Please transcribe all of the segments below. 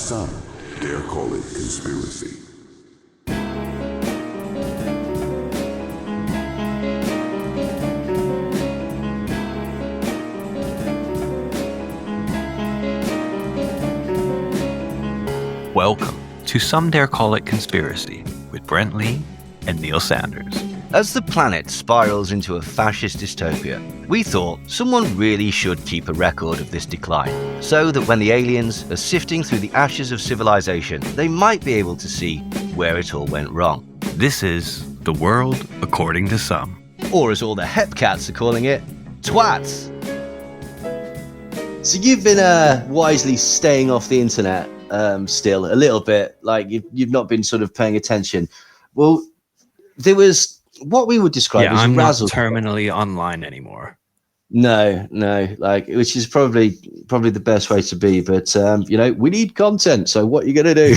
Some dare call it conspiracy. Welcome to Some Dare Call It Conspiracy with Brent Lee and Neil Sanders. As the planet spirals into a fascist dystopia, we thought someone really should keep a record of this decline, so that when the aliens are sifting through the ashes of civilization, they might be able to see where it all went wrong. This is The World According to Some. Or as all the hepcats are calling it, T.W.A.T.S. So you've been wisely staying off the internet still a little bit, like you've not been sort of paying attention. Well, there was what we would describe as I'm Razzle. not terminally online anymore. No, like, which is probably the best way to be. But we need content. So what are you going to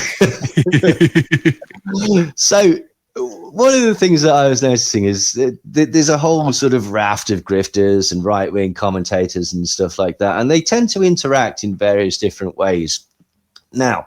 do? So one of the things that I was noticing is that there's a whole sort of raft of grifters and right-wing commentators and stuff like that, and they tend to interact in various different ways. Now,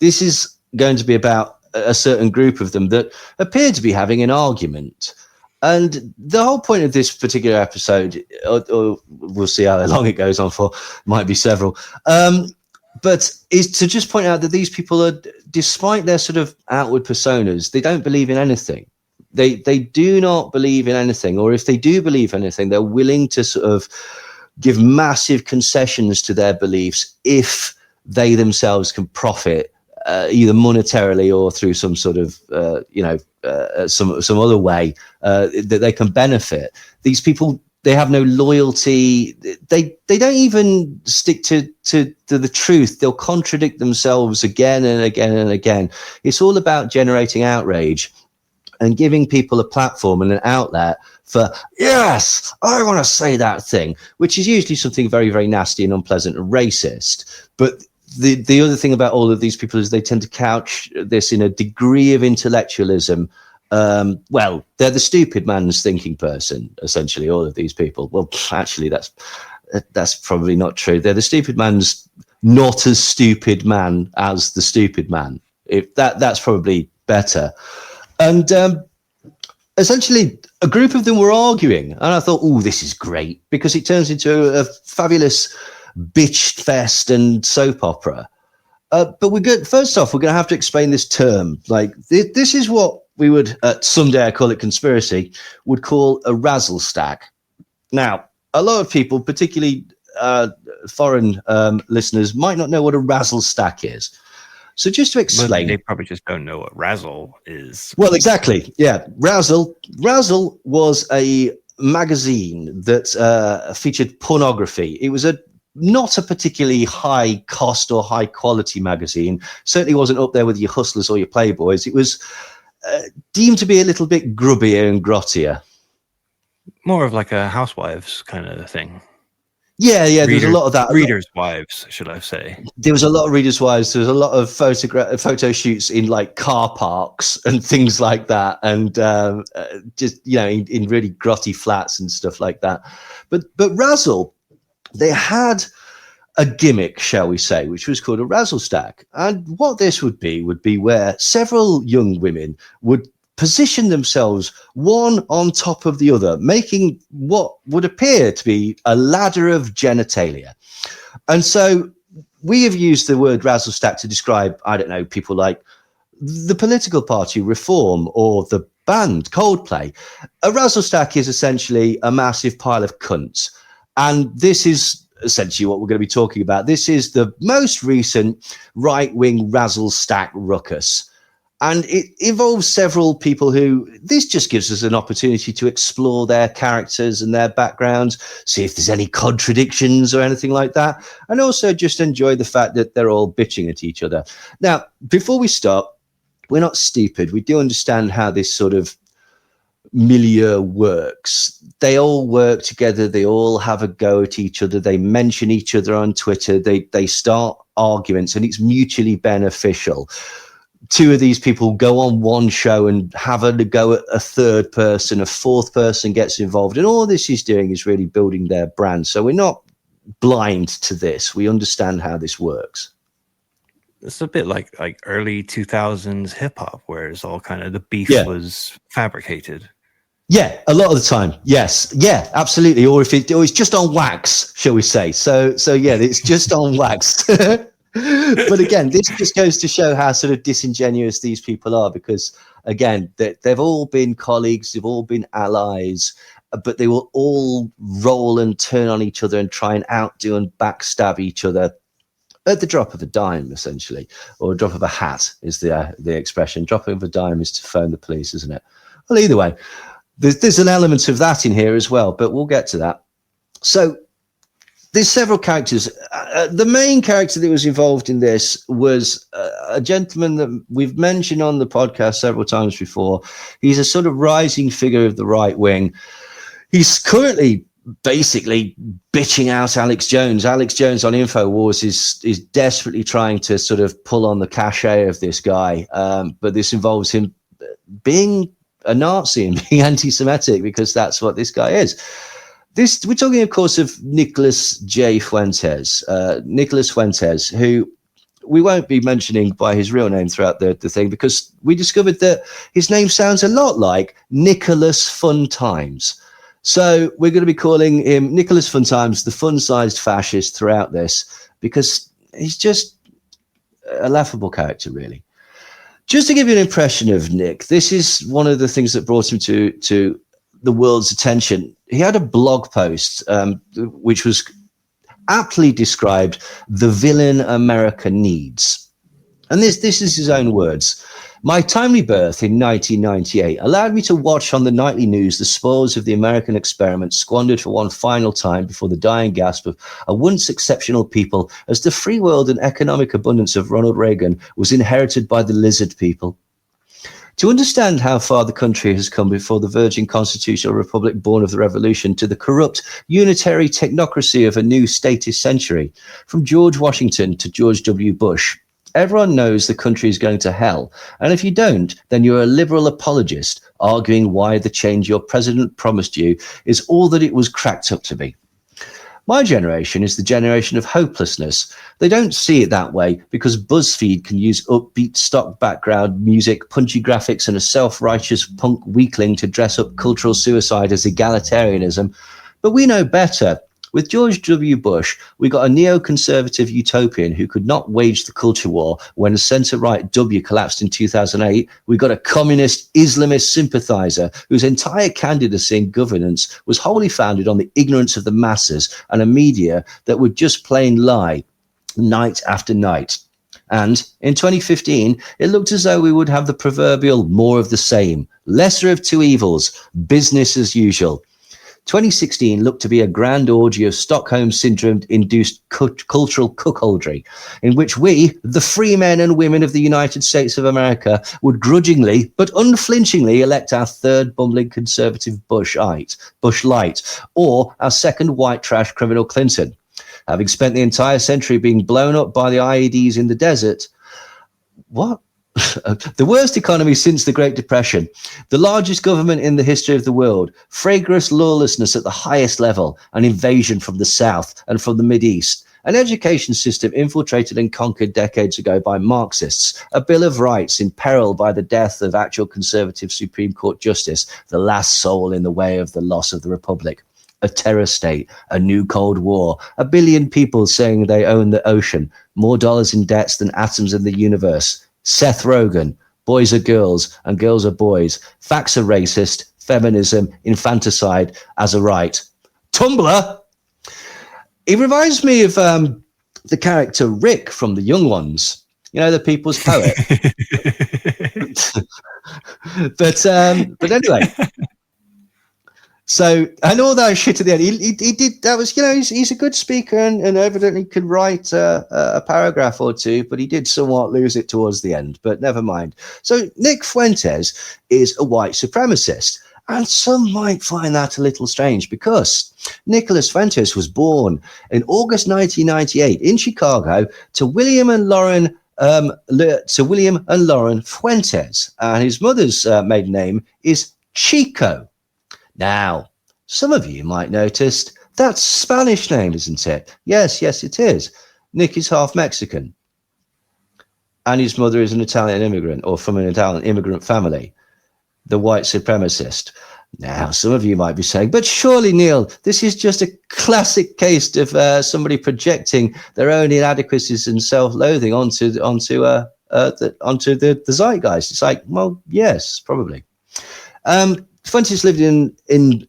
this is going to be about a certain group of them that appear to be having an argument. And the whole point of this particular episode, or we'll see how long it goes on for, might be several, but is to just point out that these people are, despite their sort of outward personas, they don't believe in anything. They do not believe in anything, or if they do believe anything, they're willing to sort of give massive concessions to their beliefs if they themselves can profit either monetarily or through some sort of, some other way that they can benefit. These people, they have no loyalty. They don't even stick to the truth. They'll contradict themselves again and again and again. It's all about generating outrage and giving people a platform and an outlet for, yes, I want to say that thing, which is usually something very, very nasty and unpleasant and racist. But the other thing about all of these people is they tend to couch this in a degree of intellectualism. Well, they're the stupid man's thinking person, essentially, all of these people. Well, actually, that's probably not true. They're the stupid man's not as stupid man as the stupid man. If that's probably better. And essentially, a group of them were arguing, and I thought, oh, this is great, because it turns into a fabulous bitch fest and soap opera. But first off, we're going to have to explain this term. Like, this is what we would, someday I call it conspiracy, would call a razzle stack. Now, a lot of people, particularly foreign listeners, might not know what a razzle stack is. So just to explain, they probably just don't know what Razzle is. Well, exactly. Yeah. Razzle was a magazine that featured pornography. It was not a particularly high cost or high quality magazine. Certainly wasn't up there with your Hustlers or your Playboys. It was deemed to be a little bit grubbier and grottier. More of like a Housewives kind of thing. Yeah, there's a lot of that. Readers' wives, should I say. There was a lot of readers' wives. There was a lot of photo shoots in like car parks and things like that. And just, in really grotty flats and stuff like that. But Razzle, they had a gimmick, shall we say, which was called a razzle stack. And what this would be where several young women would position themselves one on top of the other, making what would appear to be a ladder of genitalia. And so we have used the word razzle stack to describe, I don't know, people like the political party Reform or the band Coldplay. A razzle stack is essentially a massive pile of cunts. And this is essentially what we're going to be talking about. This is the most recent right-wing razzle stack ruckus. And it involves several people who, this just gives us an opportunity to explore their characters and their backgrounds, see if there's any contradictions or anything like that, and also just enjoy the fact that they're all bitching at each other. Now, before we start, we're not stupid. We do understand how this sort of milieu works. They all work together. They all have a go at each other. They mention each other on Twitter. They start arguments, and it's mutually beneficial. Two of these people go on one show and have a go at a third person. A fourth person gets involved, and all this is doing is really building their brand. So we're not blind to this. We understand how this works. It's a bit like early 2000s hip hop, where it's all kind of the beef was fabricated. Yeah, a lot of the time. Yes. Yeah, absolutely. Or it's just on wax, shall we say. So yeah, it's just on wax. But again, this just goes to show how sort of disingenuous these people are, because again, they've all been colleagues, they've all been allies, but they will all roll and turn on each other and try and outdo and backstab each other at the drop of a dime, essentially, or a drop of a hat is the expression. Dropping of a dime is to phone the police, isn't it? Well, either way, there's an element of that in here as well, but we'll get to that. So there's several characters. The main character that was involved in this was a gentleman that we've mentioned on the podcast several times before. He's a sort of rising figure of the right wing. He's currently basically bitching out Alex Jones. Alex Jones on InfoWars is desperately trying to sort of pull on the cachet of this guy, but this involves him being a Nazi and being anti-Semitic, because that's what this guy is. We're talking, of course, of Nicholas J. Fuentes. Nicholas Fuentes, who we won't be mentioning by his real name throughout the thing, because we discovered that his name sounds a lot like Nicholas Fun Times. So we're going to be calling him Nicholas Fun Times, the fun-sized fascist, throughout this, because he's just a laughable character, really. Just to give you an impression of Nick, this is one of the things that brought him to the world's attention. He had a blog post which was aptly described "The Villain America Needs." And this is his own words. "My timely birth in 1998 allowed me to watch on the nightly news the spoils of the American experiment squandered for one final time before the dying gasp of a once exceptional people, as the free world and economic abundance of Ronald Reagan was inherited by the lizard people. To understand how far the country has come before the virgin constitutional republic born of the revolution to the corrupt unitary technocracy of a new statist century, from George Washington to George W. Bush, everyone knows the country is going to hell. And if you don't, then you're a liberal apologist arguing why the change your president promised you is all that it was cracked up to be. My generation is the generation of hopelessness. They don't see it that way because BuzzFeed can use upbeat stock background music, punchy graphics, and a self-righteous punk weakling to dress up cultural suicide as egalitarianism. But we know better. With George W. Bush, we got a neoconservative utopian who could not wage the culture war when centre-right W collapsed in 2008. We got a communist Islamist sympathizer whose entire candidacy in governance was wholly founded on the ignorance of the masses and a media that would just plain lie night after night. And in 2015, it looked as though we would have the proverbial more of the same, lesser of two evils, business as usual. 2016 looked to be a grand orgy of Stockholm Syndrome-induced cultural cuckoldry, in which we, the free men and women of the United States of America, would grudgingly but unflinchingly elect our third bumbling conservative Bush Light, or our second white trash criminal Clinton. Having spent the entire century being blown up by the IEDs in the desert, what? The worst economy since the Great Depression, the largest government in the history of the world, fragrant lawlessness at the highest level, an invasion from the South and from the Mideast, an education system infiltrated and conquered decades ago by Marxists, a Bill of Rights in peril by the death of actual conservative Supreme Court justice, the last soul in the way of the loss of the Republic. A terror state, a new Cold War, 1 billion people saying they own the ocean, more dollars in debts than atoms in the universe. Seth Rogen, boys are girls and girls are boys. Facts are racist, feminism, infanticide as a right. Tumblr. He reminds me of the character Rick from The Young Ones. You know, the people's poet. but anyway. So, and all that shit at the end, he did, that was, you know, he's a good speaker and evidently could write a paragraph or two, but he did somewhat lose it towards the end, but never mind. So Nick Fuentes is a white supremacist, and some might find that a little strange because Nicholas Fuentes was born in August 1998 in Chicago to William and Lauren Fuentes, and his mother's maiden name is Chico. Now, some of you might notice that's a Spanish name, isn't it? Yes, it is. Nick is half Mexican. and his mother is an Italian immigrant or from an Italian immigrant family, the white supremacist. Now, some of you might be saying, but surely, Neil, this is just a classic case of somebody projecting their own inadequacies and self-loathing onto the zeitgeist. It's like, well, yes, probably. Fuentes lived in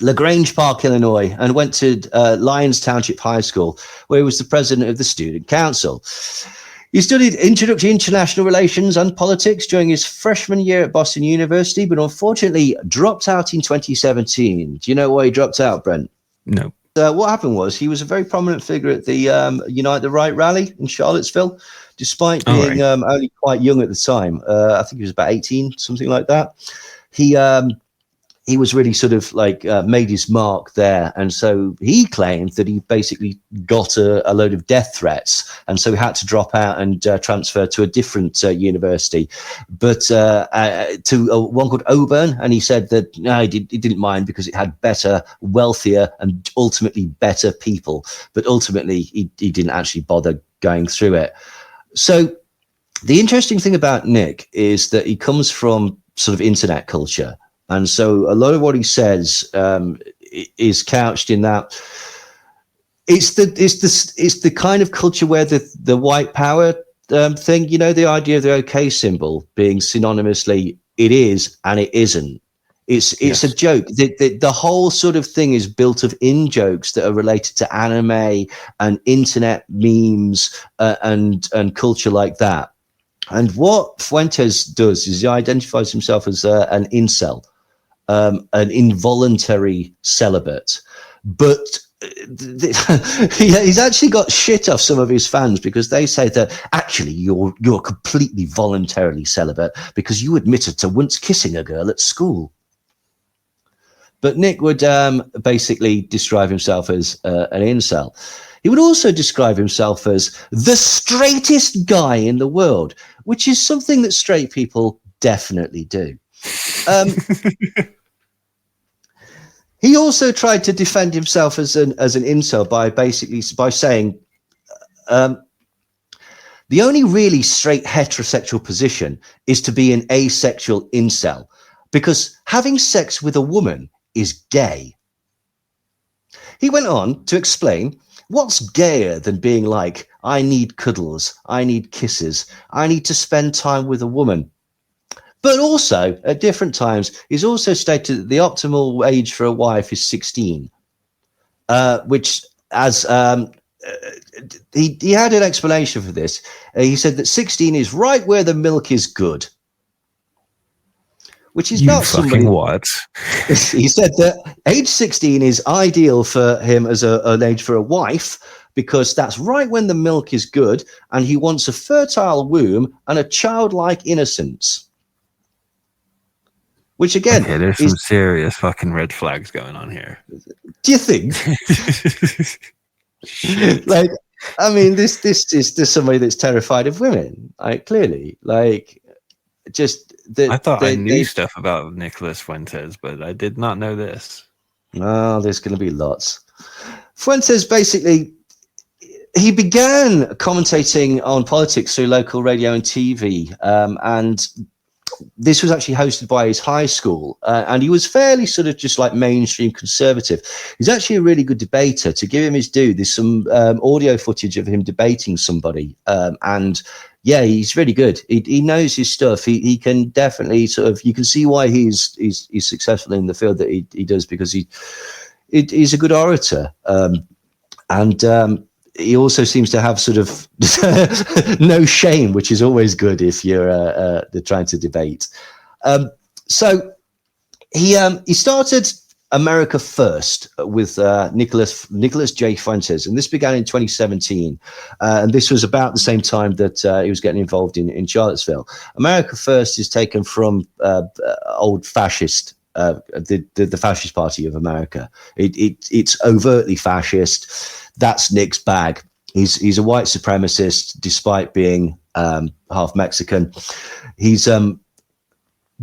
LaGrange Park, Illinois, and went to Lyons Township High School, where he was the president of the student council. He studied introductory international relations and politics during his freshman year at Boston University, but unfortunately dropped out in 2017. Do you know why he dropped out, Brent? No. What happened was he was a very prominent figure at the Unite the Right rally in Charlottesville, despite being only quite young at the time. I think he was about 18, something like that. He was really sort of like made his mark there. And so he claimed that he basically got a load of death threats. And so he had to drop out and transfer to a different university, but to one called Auburn. And he said that no, he didn't mind because it had better, wealthier, and ultimately better people. But ultimately, he didn't actually bother going through it. So the interesting thing about Nick is that he comes from sort of internet culture. And so a lot of what he says is couched in that it's the kind of culture where the white power thing, you know, the idea of the OK symbol being synonymously it is and it isn't. It's a joke. The whole sort of thing is built of in-jokes that are related to anime and internet memes and culture like that. And what Fuentes does is he identifies himself as an incel. An involuntary celibate, but he's actually got shit off some of his fans because they say that actually you're completely voluntarily celibate because you admitted to once kissing a girl at school. But Nick would basically describe himself as an incel. He would also describe himself as the straightest guy in the world, which is something that straight people definitely do. He also tried to defend himself as an incel by saying the only really straight heterosexual position is to be an asexual incel because having sex with a woman is gay. He went on to explain what's gayer than being like, I need cuddles, I need kisses, I need to spend time with a woman. But also, at different times, he's also stated that the optimal age for a wife is 16, which, as he had an explanation for this. He said that 16 is right where the milk is good, which is not fucking what? He said that age 16 is ideal for him as an age for a wife because that's right when the milk is good, and he wants a fertile womb and a childlike innocence. Which again, okay, there's some serious fucking red flags going on here. Do you think? Like, I mean, this is somebody that's terrified of women. Like, clearly, like, just I thought I knew stuff about Nicholas Fuentes, but I did not know this. Oh, there's going to be lots. Fuentes basically, he began commentating on politics through local radio and TV, and this was actually hosted by his high school, and he was fairly sort of just like mainstream conservative. He's actually a really good debater. To give him his due, there's some audio footage of him debating somebody, and yeah, he's really good. He knows his stuff. He can definitely sort of, you can see why he's successful in the field that he does, because he's a good orator, and he also seems to have sort of no shame, which is always good if you're trying to debate. So he started America First with Nicholas J. Fuentes, and this began in 2017. And this was about the same time that he was getting involved in Charlottesville. America First is taken from old fascist, the fascist party of America. It's overtly fascist. That's Nick's bag. He's a white supremacist, despite being half Mexican. He's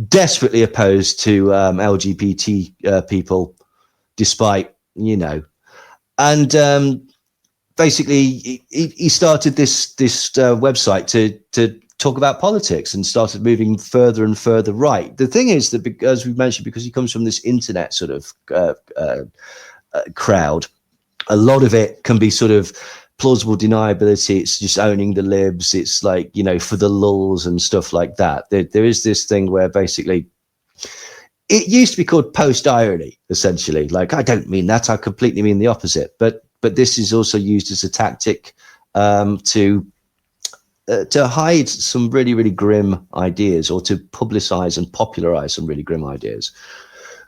desperately opposed to LGBT people, despite, you know. And basically he started this website to talk about politics and started moving further and further right. The thing is that, as we mentioned, because he comes from this internet sort of crowd, a lot of it can be sort of plausible deniability. It's just owning the libs. It's like, you know, for the lulz and stuff like that. There is this thing where basically it used to be called post-irony, essentially. Like, I don't mean that. I completely mean the opposite. But this is also used as a tactic to hide some really, really grim ideas, or to publicize and popularize some really grim ideas.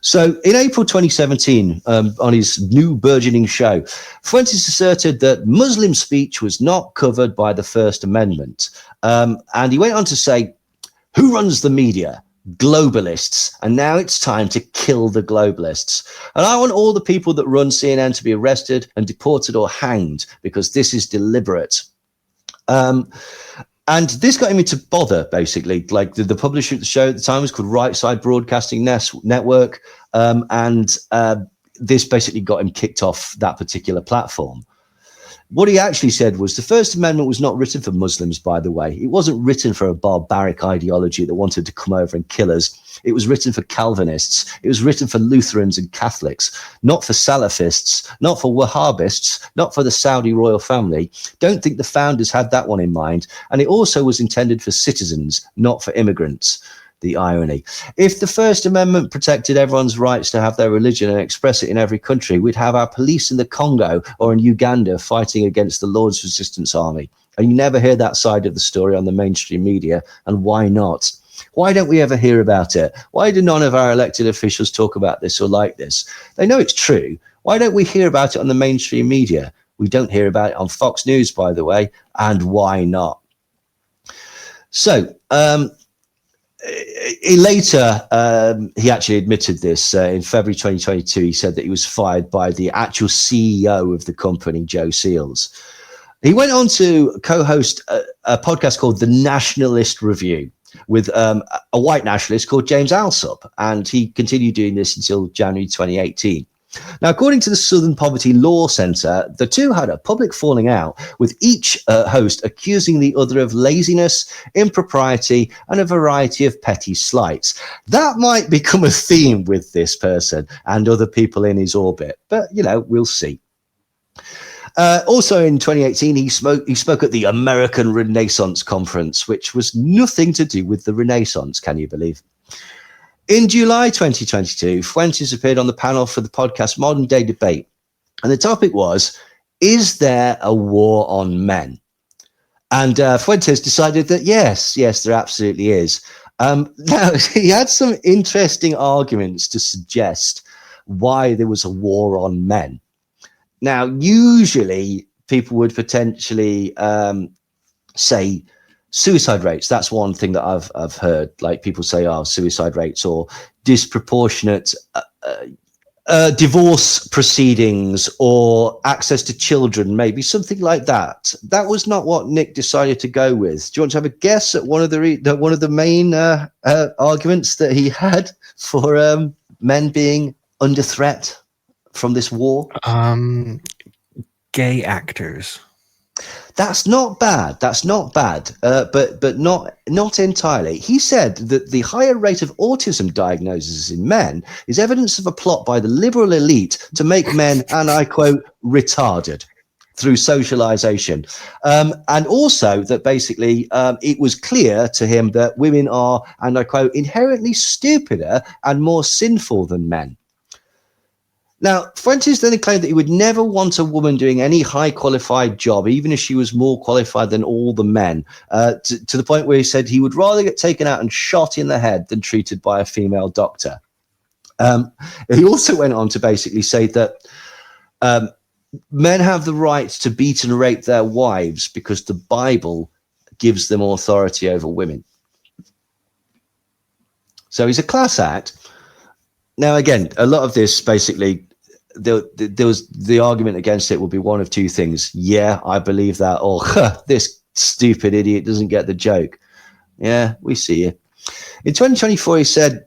So in April 2017, on his new burgeoning show, Fuentes asserted that Muslim speech was not covered by the First Amendment. And he went on to say, who runs the media? Globalists. And now it's time to kill the globalists. And I want all the people that run CNN to be arrested and deported or hanged, because this is deliberate. And this got him into bother, basically. Like the publisher of the show at the time was called Right Side Broadcasting Network. And this basically got him kicked off that particular platform. What he actually said was the First Amendment was not written for Muslims, by the way. It wasn't written for a barbaric ideology that wanted to come over and kill us. It was written for Calvinists. It was written for Lutherans and Catholics, not for Salafists, not for Wahhabists, not for the Saudi royal family. Don't think the founders had that one in mind. And it also was intended for citizens, not for immigrants. The irony. If the First Amendment protected everyone's rights to have their religion and express it in every country, we'd have our police in the Congo or in Uganda fighting against the Lord's Resistance Army. And you never hear that side of the story on the mainstream media. And why not? Why don't we ever hear about it? Why do none of our elected officials talk about this or like this? They know it's true. Why don't we hear about it on the mainstream media? We don't hear about it on Fox News, by the way. And why not? So, he actually admitted this in February 2022. He said that he was fired by the actual CEO of the company, Joe Seals. He went on to co-host a podcast called The Nationalist Review with a white nationalist called James Alsop, and he continued doing this until January 2018. Now, according to the Southern Poverty Law Centre, the two had a public falling out, with each host accusing the other of laziness, impropriety, and a variety of petty slights. That might become a theme with this person and other people in his orbit, but, you know, we'll see. Also in 2018, he spoke at the American Renaissance Conference, which was nothing to do with the Renaissance, can you believe? In July 2022, Fuentes appeared on the panel for the podcast Modern Day Debate. And the topic was, is there a war on men? And Fuentes decided that yes, there absolutely is. Now, he had some interesting arguments to suggest why there was a war on men. Now, usually people would potentially say, suicide rates. That's one thing that I've heard. Like people say, oh, suicide rates or disproportionate divorce proceedings or access to children, maybe something like that. That was not what Nick decided to go with. Do you want to have a guess at one of the main arguments that he had for men being under threat from this war? Gay actors. That's not bad. But not entirely. He said that the higher rate of autism diagnoses in men is evidence of a plot by the liberal elite to make men, and I quote, retarded through socialization. And also that basically it was clear to him that women are, and I quote, inherently stupider and more sinful than men. Now, Fuentes then claimed that he would never want a woman doing any high qualified job, even if she was more qualified than all the men, to the point where he said he would rather get taken out and shot in the head than treated by a female doctor. He also went on to basically say that men have the right to beat and rape their wives because the Bible gives them authority over women. So he's a class act. Now, again, a lot of this basically, there was the argument against it would be one of two things. Yeah, I believe that. Or this stupid idiot doesn't get the joke. Yeah, we see you. In 2024, he said,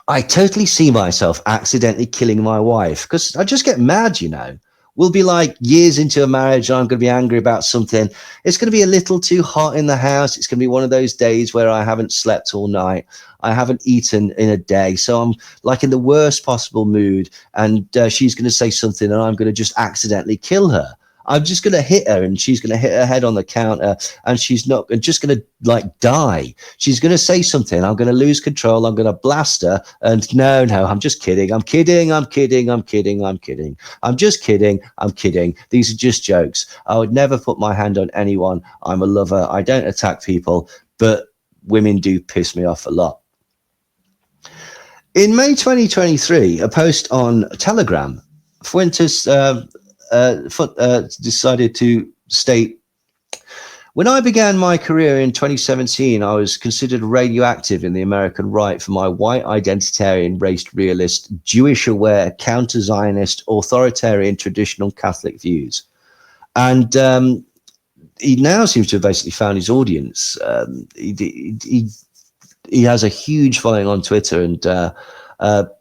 I totally see myself accidentally killing my wife because I just get mad, you know. We'll be like years into a marriage and I'm going to be angry about something. It's going to be a little too hot in the house. It's going to be one of those days where I haven't slept all night. I haven't eaten in a day. So I'm like in the worst possible mood. And she's going to say something and I'm going to just accidentally kill her. I'm just going to hit her and she's going to hit her head on the counter and she's not just going to like die. She's going to say something. I'm going to lose control. I'm going to blast her. And no, I'm just kidding. I'm kidding. I'm kidding. I'm kidding. I'm kidding. I'm just kidding. I'm kidding. These are just jokes. I would never put my hand on anyone. I'm a lover. I don't attack people, but women do piss me off a lot. In May 2023, a post on Telegram, Fuentes decided to state, when I began my career in 2017, I was considered radioactive in the American right for my white identitarian, race realist, Jewish-aware, counter-Zionist, authoritarian, traditional Catholic views. And he now seems to have basically found his audience. He has a huge following on Twitter and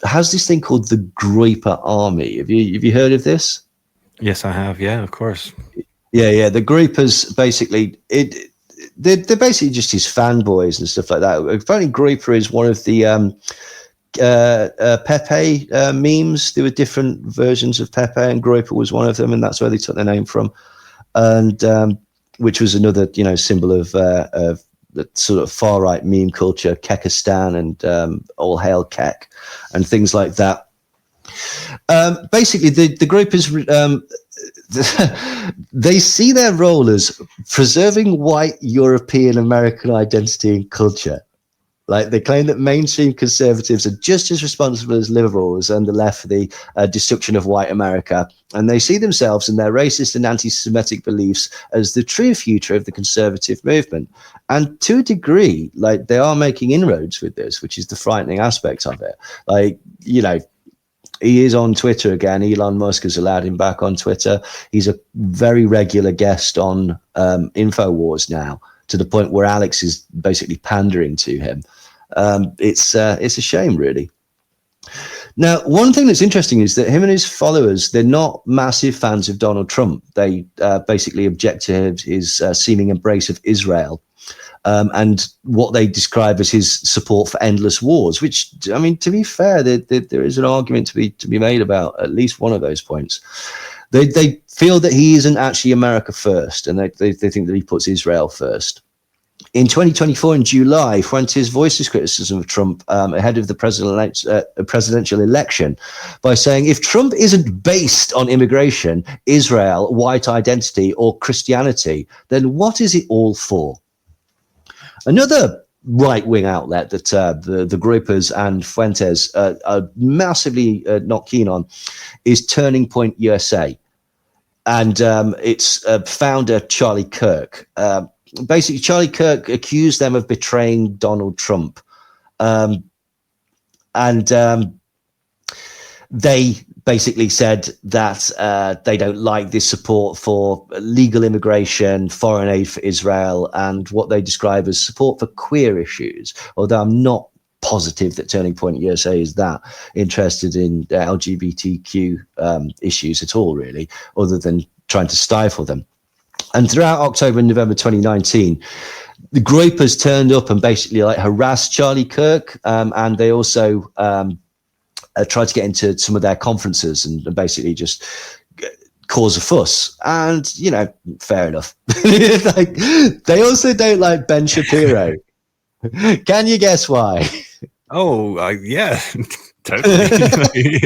has this thing called the Groyper Army. Have you heard of this? Yes, I have. Yeah, of course. Yeah. The Groypers basically they're basically just his fanboys and stuff like that. Apparently, Groyper is one of the Pepe memes. There were different versions of Pepe, and Groyper was one of them, and that's where they took their name from. And which was another, symbol of the sort of far right meme culture, Kekistan and all hail Kek and things like that. Basically, the group is they see their role as preserving white European American identity and culture. Like, they claim that mainstream conservatives are just as responsible as liberals and the left for the destruction of white America, and they see themselves and their racist and anti-Semitic beliefs as the true future of the conservative movement. And to a degree, like, they are making inroads with this, which is the frightening aspect of it. Like, he is on Twitter again. Elon Musk has allowed him back on Twitter. He's a very regular guest on InfoWars now, to the point where Alex is basically pandering to him. It's a shame, really. Now, one thing that's interesting is that him and his followers, they're not massive fans of Donald Trump. They basically object to his seeming embrace of Israel. And what they describe as his support for endless wars, which, I mean, to be fair, there is an argument to be made about at least one of those points. They feel that he isn't actually America first, and they think that he puts Israel first. In 2024, in July, Fuentes voiced his criticism of Trump ahead of the presidential election by saying, if Trump isn't based on immigration, Israel, white identity, or Christianity, then what is it all for? Another right-wing outlet that the Groypers and Fuentes are massively not keen on is Turning Point USA. And its founder, Charlie Kirk. Basically, Charlie Kirk accused them of betraying Donald Trump. They basically said that they don't like this support for legal immigration, foreign aid for Israel, and what they describe as support for queer issues. Although I'm not positive that Turning Point USA is that interested in LGBTQ issues at all, really, other than trying to stifle them. And throughout October and November 2019, the Groypers turned up and basically harassed Charlie Kirk, and they also tried to get into some of their conferences and basically just cause a fuss. And, fair enough. They also don't like Ben Shapiro. Can you guess why? Oh, yeah, totally.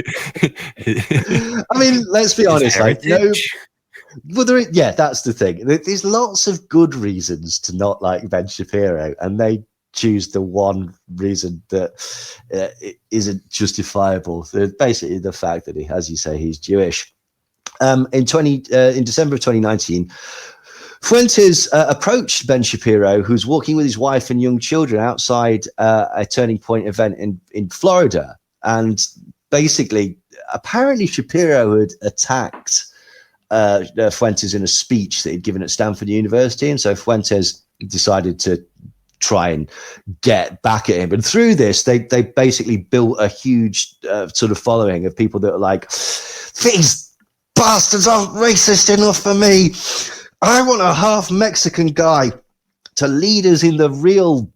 I mean, let's be honest. That's the thing. There's lots of good reasons to not like Ben Shapiro, and they choose the one reason that it isn't justifiable. Basically, the fact that as you say, he's Jewish. In December of 2019, Fuentes approached Ben Shapiro, who's walking with his wife and young children outside a Turning Point event in Florida. And basically, apparently Shapiro had attacked Fuentes in a speech that he'd given at Stanford University. And so Fuentes decided to try and get back at him. And through this, they basically built a huge sort of following of people that are like, these bastards aren't racist enough for me. I want a half Mexican guy to lead us in the real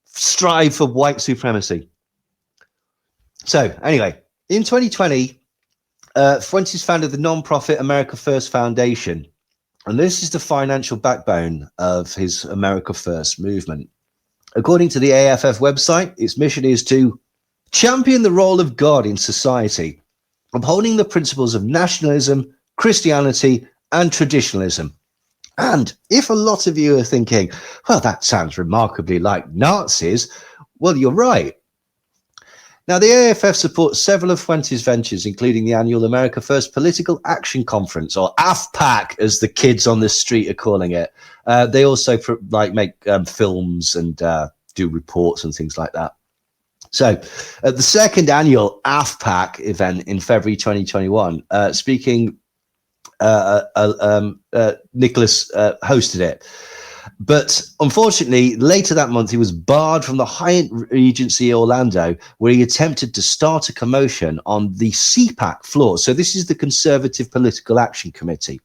strive for white supremacy. So anyway, in 2020, Fuentes founded the non-profit America First Foundation. And this is the financial backbone of his America First movement. According to the AFF website, its mission is to champion the role of God in society, upholding the principles of nationalism, Christianity, and traditionalism. And if a lot of you are thinking, well, that sounds remarkably like Nazis, well, you're right. Now, the AFF supports several of Fuentes' ventures, including the annual America First Political Action Conference, or AFPAC, as the kids on the street are calling it. They also make films and do reports and things like that. So, at the second annual AFPAC event in February 2021, speaking, Nicholas hosted it. But unfortunately, later that month, he was barred from the Hyatt Regency Orlando, where he attempted to start a commotion on the CPAC floor. So this is the Conservative Political Action Committee.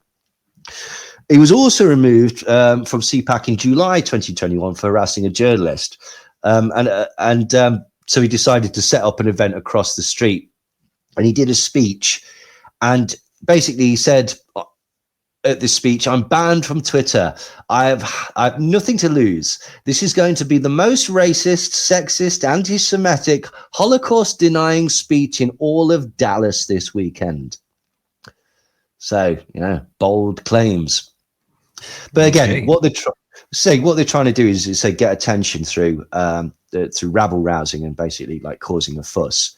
He was also removed from CPAC in July 2021 for harassing a journalist. So he decided to set up an event across the street. And he did a speech. And basically he said at this speech, I'm banned from Twitter. I have nothing to lose. This is going to be the most racist, sexist, anti-Semitic, Holocaust-denying speech in all of Dallas this weekend. So, bold claims. But again, what they're trying to do is get attention through rabble rousing and basically like causing a fuss.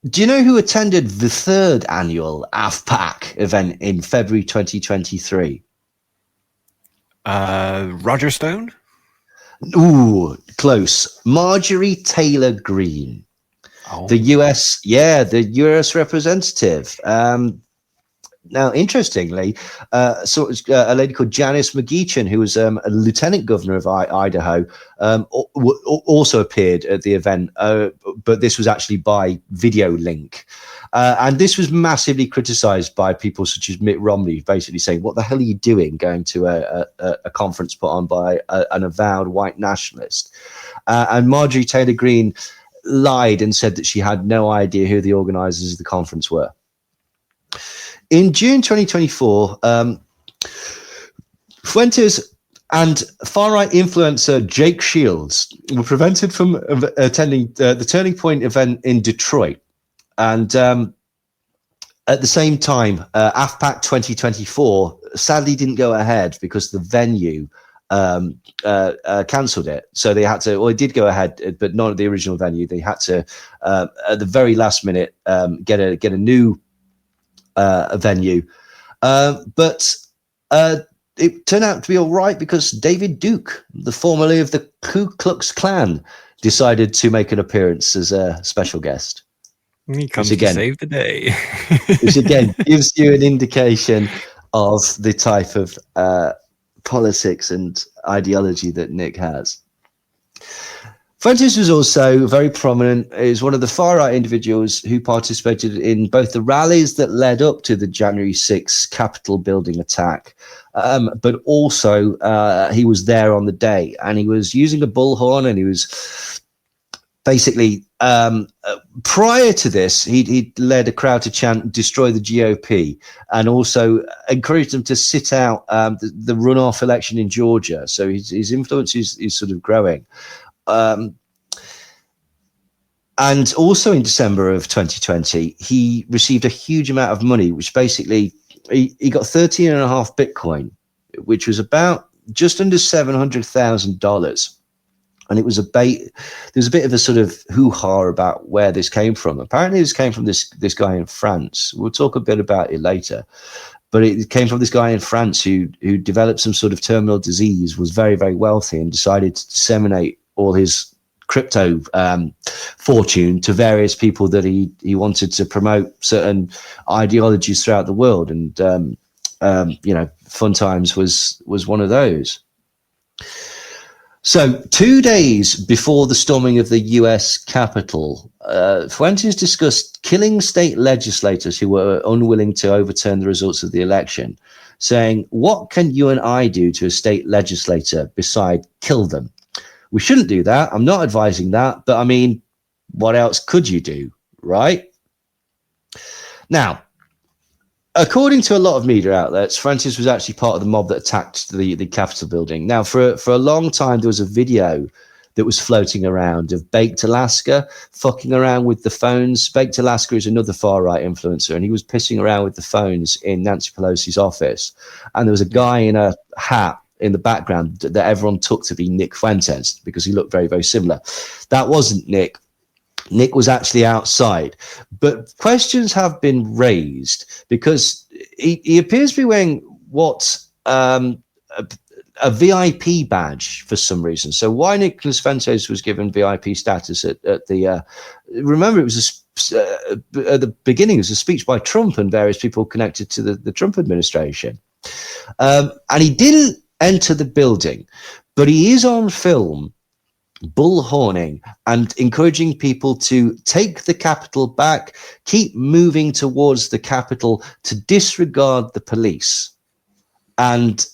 Do you know who attended the third annual AFPAC event in February 2023? Roger Stone? Ooh, close. Marjorie Taylor Greene. Oh. The US representative. Now, interestingly, a lady called Janice McGeechan, who was a lieutenant governor of Idaho, also appeared at the event, but this was actually by video link. And this was massively criticized by people such as Mitt Romney, basically saying, what the hell are you doing going to a conference put on by an avowed white nationalist? And Marjorie Taylor Greene lied and said that she had no idea who the organizers of the conference were. In June 2024, Fuentes and far-right influencer Jake Shields were prevented from attending the Turning Point event in Detroit. And at the same time, AFPAC 2024 sadly didn't go ahead because the venue cancelled it. So they had to, well, it did go ahead, but not at the original venue. They had to, at the very last minute, get a new venue, but it turned out to be all right because David Duke, the formerly of the Ku Klux Klan, decided to make an appearance as a special guest. He comes to save the day. Which again gives you an indication of the type of politics and ideology that Nick has. Fuentes was also very prominent. He was one of the far-right individuals who participated in both the rallies that led up to the January 6th Capitol building attack, but also he was there on the day, and he was using a bullhorn, and he was basically, prior to this, he led a crowd to chant, destroy the GOP, and also encouraged them to sit out the runoff election in Georgia. So his influence is sort of growing. And also in December of 2020, he received a huge amount of money, which basically he got 13.5 Bitcoin, which was about just under $700,000. And it was there's a bit of a sort of hoo-ha about where this came from. Apparently this came from this guy in France. We'll talk a bit about it later. But it came from this guy in France who developed some sort of terminal disease, was very, very wealthy, and decided to disseminate all his crypto fortune to various people that he wanted to promote certain ideologies throughout the world. And, Fun Times was one of those. So 2 days before the storming of the US Capitol, Fuentes discussed killing state legislators who were unwilling to overturn the results of the election, saying, what can you and I do to a state legislator beside kill them? We shouldn't do that. I'm not advising that. But I mean, what else could you do, right? Now, according to a lot of media outlets, Fuentes was actually part of the mob that attacked the Capitol building. Now, for a long time, there was a video that was floating around of Baked Alaska fucking around with the phones. Baked Alaska is another far-right influencer, and he was pissing around with the phones in Nancy Pelosi's office. And there was a guy in a hat in the background that everyone took to be Nick Fuentes because he looked very, very similar. That wasn't Nick. Nick was actually outside. But questions have been raised because he appears to be wearing a VIP badge for some reason. So why Nicholas Fuentes was given VIP status at the remember, it was at the beginning, it was a speech by Trump and various people connected to the Trump administration. And he didn't enter the building, but he is on film bullhorning and encouraging people to take the Capitol back, keep moving towards the Capitol, to disregard the police. And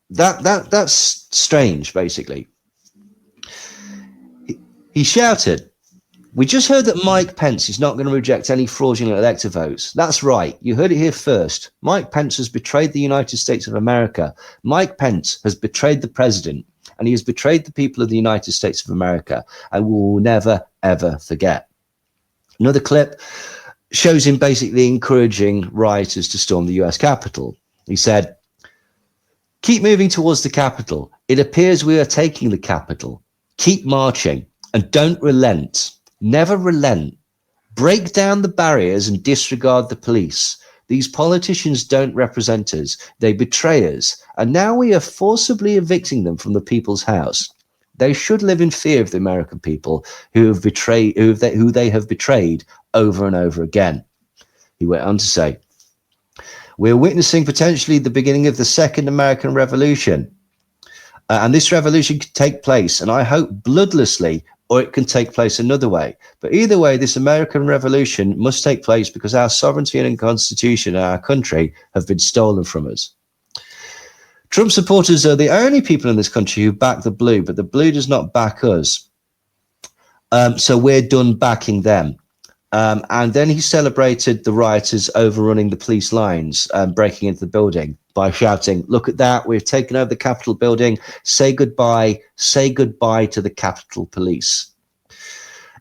that's strange, basically. He shouted, we just heard that Mike Pence is not going to reject any fraudulent elector votes. That's right. You heard it here first. Mike Pence has betrayed the United States of America. Mike Pence has betrayed the president, and he has betrayed the people of the United States of America, and we will never, ever forget. Another clip shows him basically encouraging rioters to storm the US Capitol. He said, keep moving towards the Capitol. It appears we are taking the Capitol. Keep marching and don't relent. Never relent. Break down the barriers and disregard the police. These politicians don't represent us. They betray us. And now we are forcibly evicting them from the people's house. They should live in fear of the American people who they have betrayed over and over again. He went on to say, we're witnessing potentially the beginning of the second American Revolution. And this revolution could take place, and I hope bloodlessly, or it can take place another way. But either way, this American Revolution must take place because our sovereignty and constitution and our country have been stolen from us. Trump supporters are the only people in this country who back the blue, but the blue does not back us. So we're done backing them. And then he celebrated the rioters overrunning the police lines and breaking into the building by shouting, look at that, we've taken over the Capitol building, say goodbye to the Capitol Police.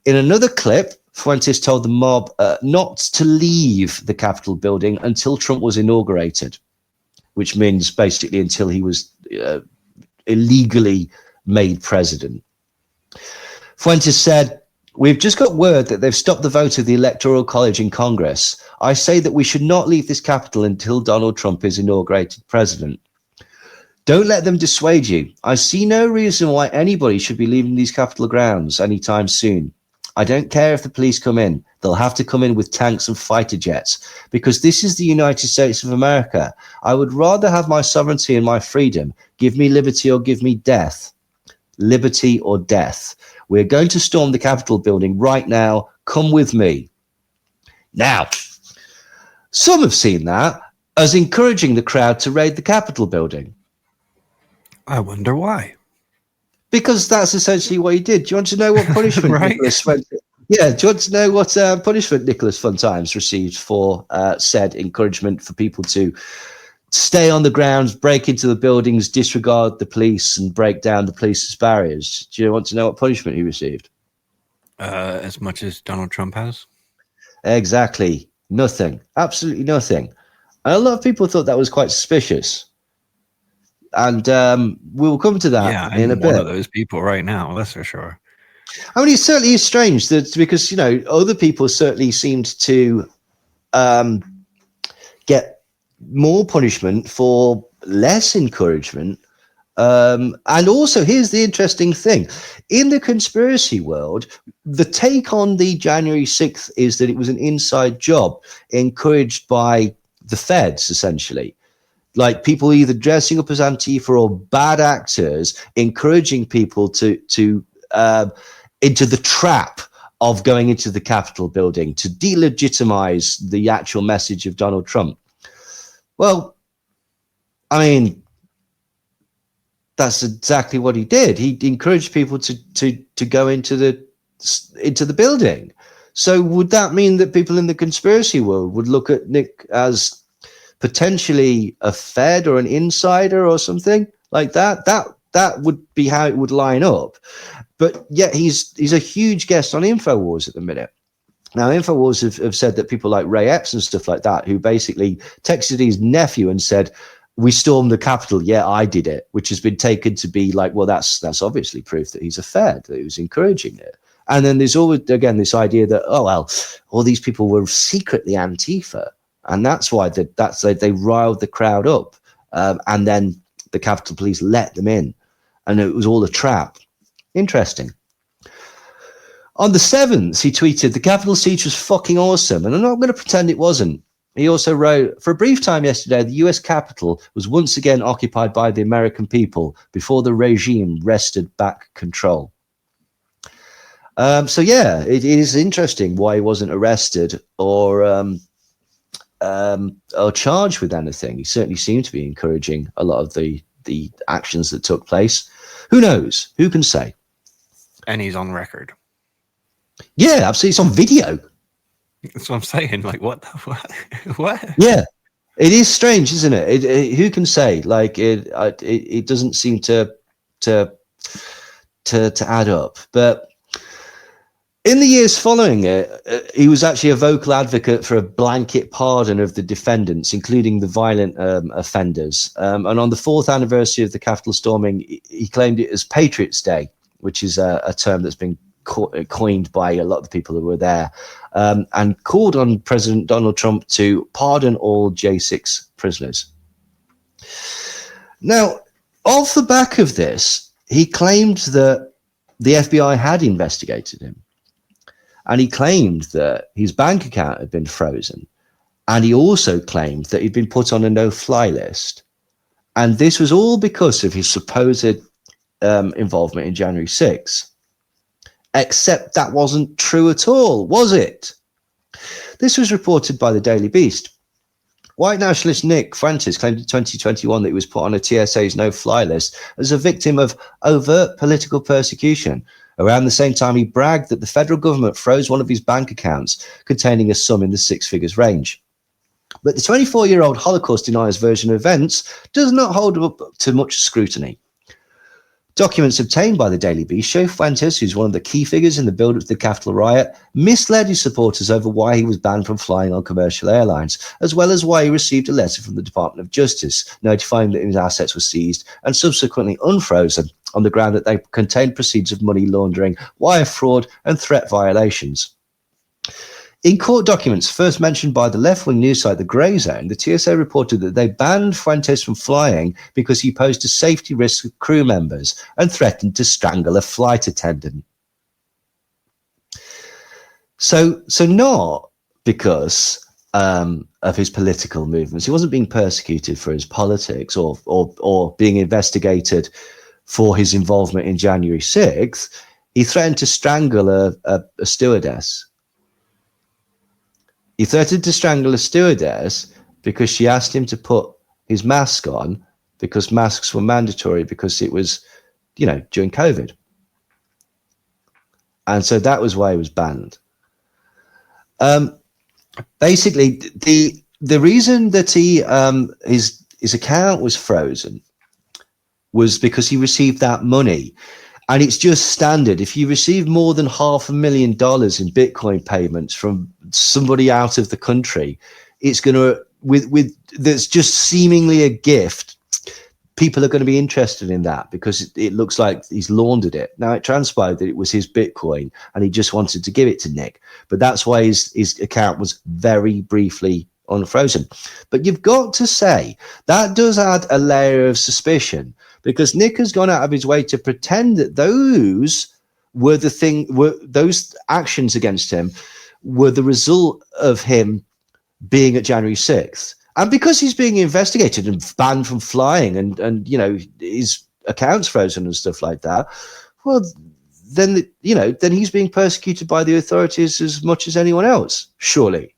In another clip, Fuentes told the mob not to leave the Capitol building until Trump was inaugurated, which means basically until he was illegally made president. Fuentes said, we've just got word that they've stopped the vote of the Electoral College in Congress. I say that we should not leave this Capitol until Donald Trump is inaugurated president. Don't let them dissuade you. I see no reason why anybody should be leaving these Capitol grounds anytime soon. I don't care if the police come in. They'll have to come in with tanks and fighter jets because this is the United States of America. I would rather have my sovereignty and my freedom. Give me liberty or give me death. Liberty or death. We're going to storm the Capitol building right now. Come with me. Now, some have seen that as encouraging the crowd to raid the Capitol building. I wonder why. Because that's essentially what he did. Do you want to know what punishment right? Nicholas Fuentes? Yeah, do you want to know what punishment Nicholas Fuentes received for said encouragement for people to stay on the grounds, break into the buildings, disregard the police, and break down the police's barriers? Do you want to know what punishment he received? As much as Donald Trump has? Exactly. Nothing. Absolutely nothing. And a lot of people thought that was quite suspicious. And we'll come to that in a bit. I'm one of those people right now, that's for sure. I mean, it certainly is strange that because, you know, other people certainly seemed to get more punishment for less encouragement. And also, here's the interesting thing. In the conspiracy world, the take on the January 6th is that it was an inside job encouraged by the feds, essentially. like people either dressing up as Antifa or bad actors, encouraging people to into the trap of going into the Capitol building to delegitimize the actual message of Donald Trump. Well, I mean, that's exactly what he did. He encouraged people to go into the building. So would that mean that people in the conspiracy world would look at Nick as potentially a Fed or an insider or something like that? That would be how it would line up. But yet he's a huge guest on InfoWars at the minute. Now, InfoWars have said that people like Ray Epps and stuff like that, who basically texted his nephew and said, "We stormed the Capitol. Yeah, I did it," which has been taken to be like, well, that's obviously proof that he's a Fed, that he was encouraging it. And then there's always, again, this idea that, oh, well, all these people were secretly Antifa. And that's why they riled the crowd up. And then the Capitol Police let them in. And it was all a trap. Interesting. On the 7th, he tweeted, "The Capitol siege was fucking awesome. And I'm not going to pretend it wasn't." He also wrote, "For a brief time yesterday, the US Capitol was once again occupied by the American people before the regime wrested back control." So yeah, it is interesting why he wasn't arrested or charged with anything. He certainly seemed to be encouraging a lot of the actions that took place. Who knows? Who can say? And he's on record. Yeah, absolutely. It's on video. That's what I'm saying. Like, what? What? Yeah, it is strange, isn't it? Who can say? Like, it doesn't seem to add up. But in the years following it, he was actually a vocal advocate for a blanket pardon of the defendants, including the violent offenders. And on the 4th anniversary of the Capitol storming, he claimed it as Patriots' Day, which is a term that's been coined by a lot of the people who were there, and called on President Donald Trump to pardon all J6 prisoners. Now, off the back of this, he claimed that the FBI had investigated him. And he claimed that his bank account had been frozen. And he also claimed that he'd been put on a no-fly list. And this was all because of his supposed involvement in January 6th. Except that wasn't true at all, was it? This was reported by the Daily Beast. White nationalist Nick Fuentes claimed in 2021 that he was put on a TSA's no-fly list as a victim of overt political persecution. Around the same time, he bragged that the federal government froze one of his bank accounts containing a sum in the 6 figures range. But the 24-year-old Holocaust denier's version of events does not hold up to much scrutiny. Documents obtained by the Daily Beast show Fuentes, who's one of the key figures in the build-up to the Capitol riot, misled his supporters over why he was banned from flying on commercial airlines, as well as why he received a letter from the Department of Justice notifying that his assets were seized and subsequently unfrozen on the ground that they contained proceeds of money laundering, wire fraud, and threat violations. In court documents first mentioned by the left-wing news site The Grey Zone, the TSA reported that they banned Fuentes from flying because he posed a safety risk to crew members and threatened to strangle a flight attendant. So not because of his political movements. He wasn't being persecuted for his politics or being investigated for his involvement in January 6th. He threatened to strangle a stewardess. He threatened to strangle a stewardess because she asked him to put his mask on because masks were mandatory because it was, during COVID. And so that was why he was banned. Basically, the reason that his account was frozen was because he received that money. And it's just standard. If you receive more than $500,000 in Bitcoin payments from somebody out of the country, it's going to, with that's just seemingly a gift, people are going to be interested in that because it looks like he's laundered it. Now, it transpired that it was his Bitcoin and he just wanted to give it to Nick. But that's why his account was very briefly unfrozen. But you've got to say, that does add a layer of suspicion, because Nick has gone out of his way to pretend that those actions against him were the result of him being at January 6th. And because he's being investigated and banned from flying and his accounts frozen and stuff like that, well, then he's being persecuted by the authorities as much as anyone else, surely.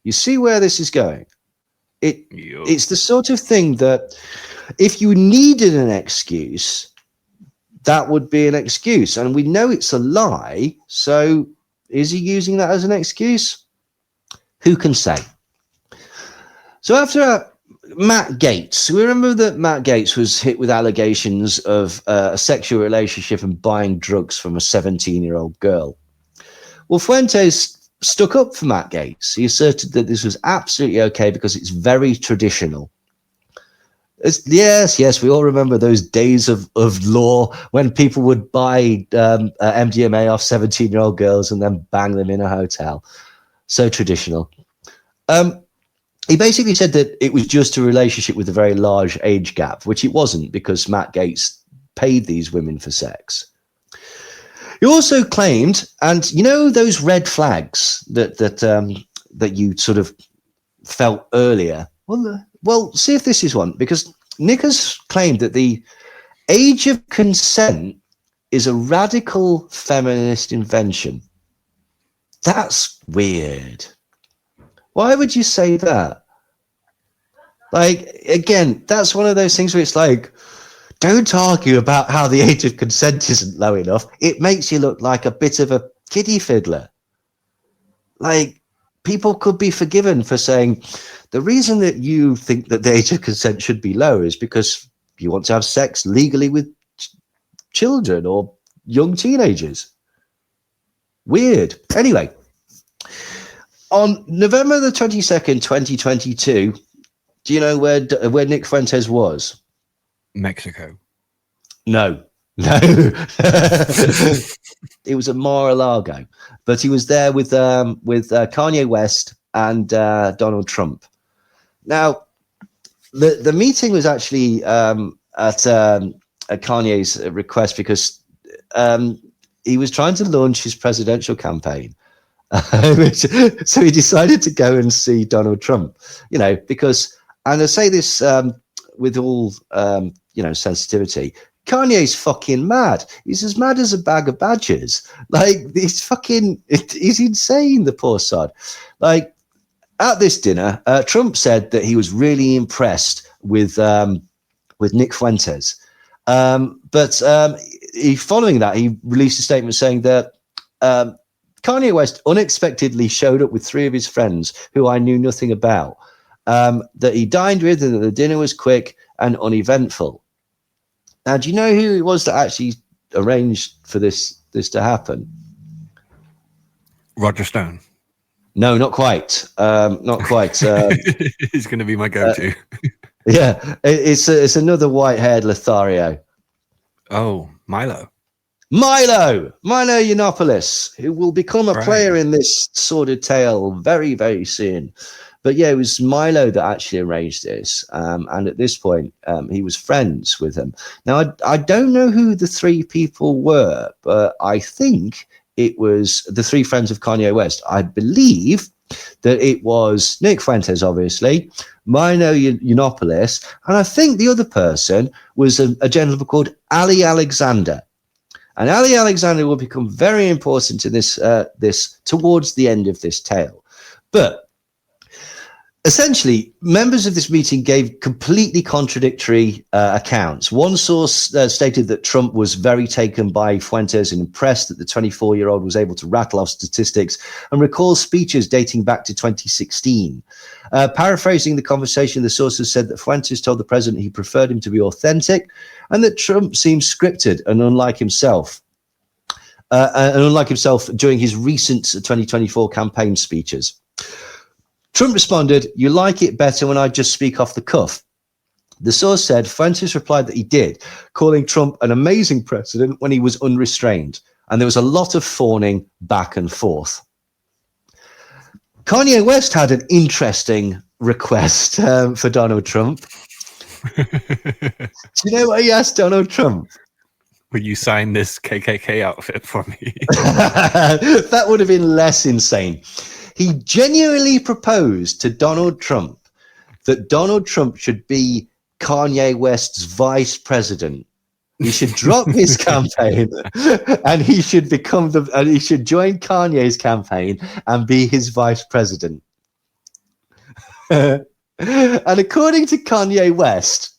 You see where this is going? It's the sort of thing that if you needed an excuse, that would be an excuse. And we know it's a lie. So is he using that as an excuse? Who can say? So after Matt Gaetz, we remember that Matt Gaetz was hit with allegations of a sexual relationship and buying drugs from a 17-year-old girl. Well, Fuentes stuck up for Matt Gaetz. He asserted that this was absolutely okay because it's very traditional. Yes, we all remember those days of law when people would buy MDMA off 17-year-old girls and then bang them in a hotel. So traditional. He basically said that it was just a relationship with a very large age gap, which it wasn't, because Matt Gaetz paid these women for sex. He also claimed, and those red flags that you sort of felt earlier. Well, see if this is one, because Nick has claimed that the age of consent is a radical feminist invention. That's weird. Why would you say that? Like, again, that's one of those things where it's like, don't argue about how the age of consent isn't low enough. It makes you look like a bit of a kiddie fiddler. Like, people could be forgiven for saying, the reason that you think that the age of consent should be low is because you want to have sex legally with children or young teenagers. Weird. Anyway. On November the 22nd, 2022, do you know where Nick Fuentes was? Mexico. No. It was at Mar-a-Lago, but he was there with Kanye West and Donald Trump. Now, the meeting was actually at Kanye's request because he was trying to launch his presidential campaign. So he decided to go and see Donald Trump, because, and I say this with all, sensitivity, Kanye's fucking mad. He's as mad as a bag of badgers. Like, he's insane, the poor sod. Like, at this dinner, Trump said that he was really impressed with Nick Fuentes. But following that, he released a statement saying that Kanye West unexpectedly showed up with 3 of his friends who I knew nothing about, that he dined with, and that the dinner was quick and uneventful. Now, do you know who it was that actually arranged for this to happen? Roger Stone. No, not quite. Not quite. He's going to be my go-to. Yeah, it's another white-haired Lothario. Oh, Milo Yiannopoulos, who will become a player in this sordid tale very, very soon. But yeah, it was Milo that actually arranged this. And at this point, he was friends with him. Now, I don't know who the 3 people were, but I think it was the 3 friends of Kanye West. I believe that it was Nick Fuentes, obviously, Milo Yiannopoulos, and I think the other person was a gentleman called Ali Alexander. And Ali Alexander will become very important in this towards the end of this tale. But essentially, members of this meeting gave completely contradictory accounts. One source stated that Trump was very taken by Fuentes and impressed that the 24-year-old was able to rattle off statistics and recall speeches dating back to 2016. Paraphrasing the conversation, the sources said that Fuentes told the president he preferred him to be authentic and that Trump seemed scripted and unlike himself. During his recent 2024 campaign speeches. Trump responded, "You like it better when I just speak off the cuff." The source said Fuentes replied that he did, calling Trump an amazing president when he was unrestrained. And there was a lot of fawning back and forth. Kanye West had an interesting request for Donald Trump. Do you know what he asked Donald Trump? Will you sign this KKK outfit for me? That would have been less insane. He genuinely proposed to Donald Trump that Donald Trump should be Kanye West's vice president. He should drop his campaign, and he should he should join Kanye's campaign and be his vice president. And according to Kanye West,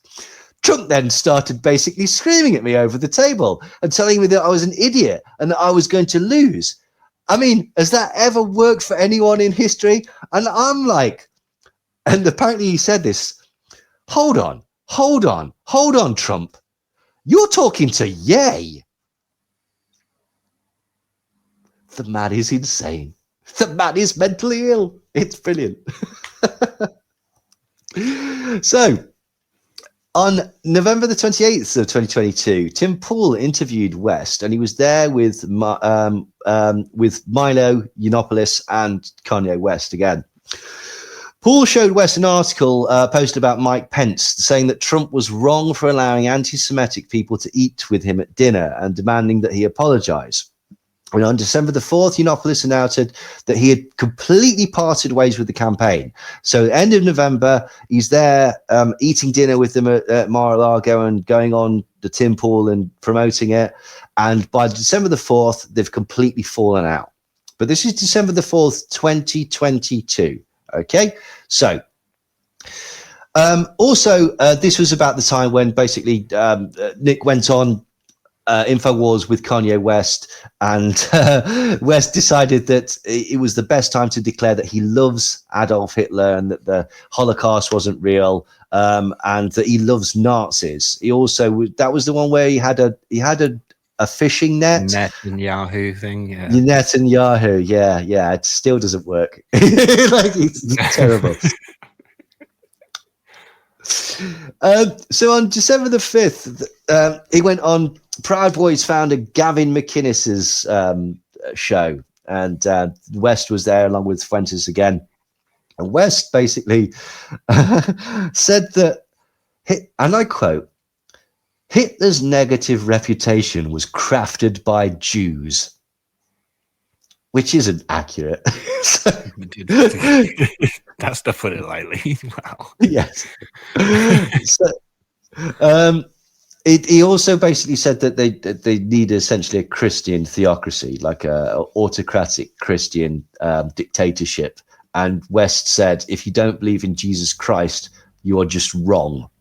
Trump then started basically screaming at me over the table and telling me that I was an idiot and that I was going to lose. I mean, has that ever worked for anyone in history? And I'm like, and apparently he said this, hold on, Trump. You're talking to Ye. The man is insane. The man is mentally ill. It's brilliant. So, on November the 28th of 2022, Tim Pool interviewed West, and he was there with Milo Yiannopoulos and Kanye West again. Pool showed West an article posted about Mike Pence saying that Trump was wrong for allowing anti-Semitic people to eat with him at dinner and demanding that he apologize. And on December the 4th, Yiannopoulos announced that he had completely parted ways with the campaign. So at the end of November, he's there eating dinner with them at Mar-a-Lago and going on the Tim Pool and promoting it. And by December the 4th, they've completely fallen out. But this is December the 4th, 2022. Okay, so also this was about the time when basically Nick went on InfoWars with Kanye West, and West decided that it was the best time to declare that he loves Adolf Hitler and that the Holocaust wasn't real, and that he loves Nazis. He also, that was the one where he had a fishing net. Netanyahu thing, yeah. Netanyahu, yeah. It still doesn't work. Like, it's terrible. So on December the 5th, he went on Proud Boys founder Gavin McInnes's show, and West was there along with Fuentes again. And West basically said that, and I quote, Hitler's negative reputation was crafted by Jews, which isn't accurate. That's to put it lightly. Wow. Yes. So, he also basically said that they need essentially a Christian theocracy, like a autocratic Christian dictatorship. And West said, if you don't believe in Jesus Christ, you are just wrong.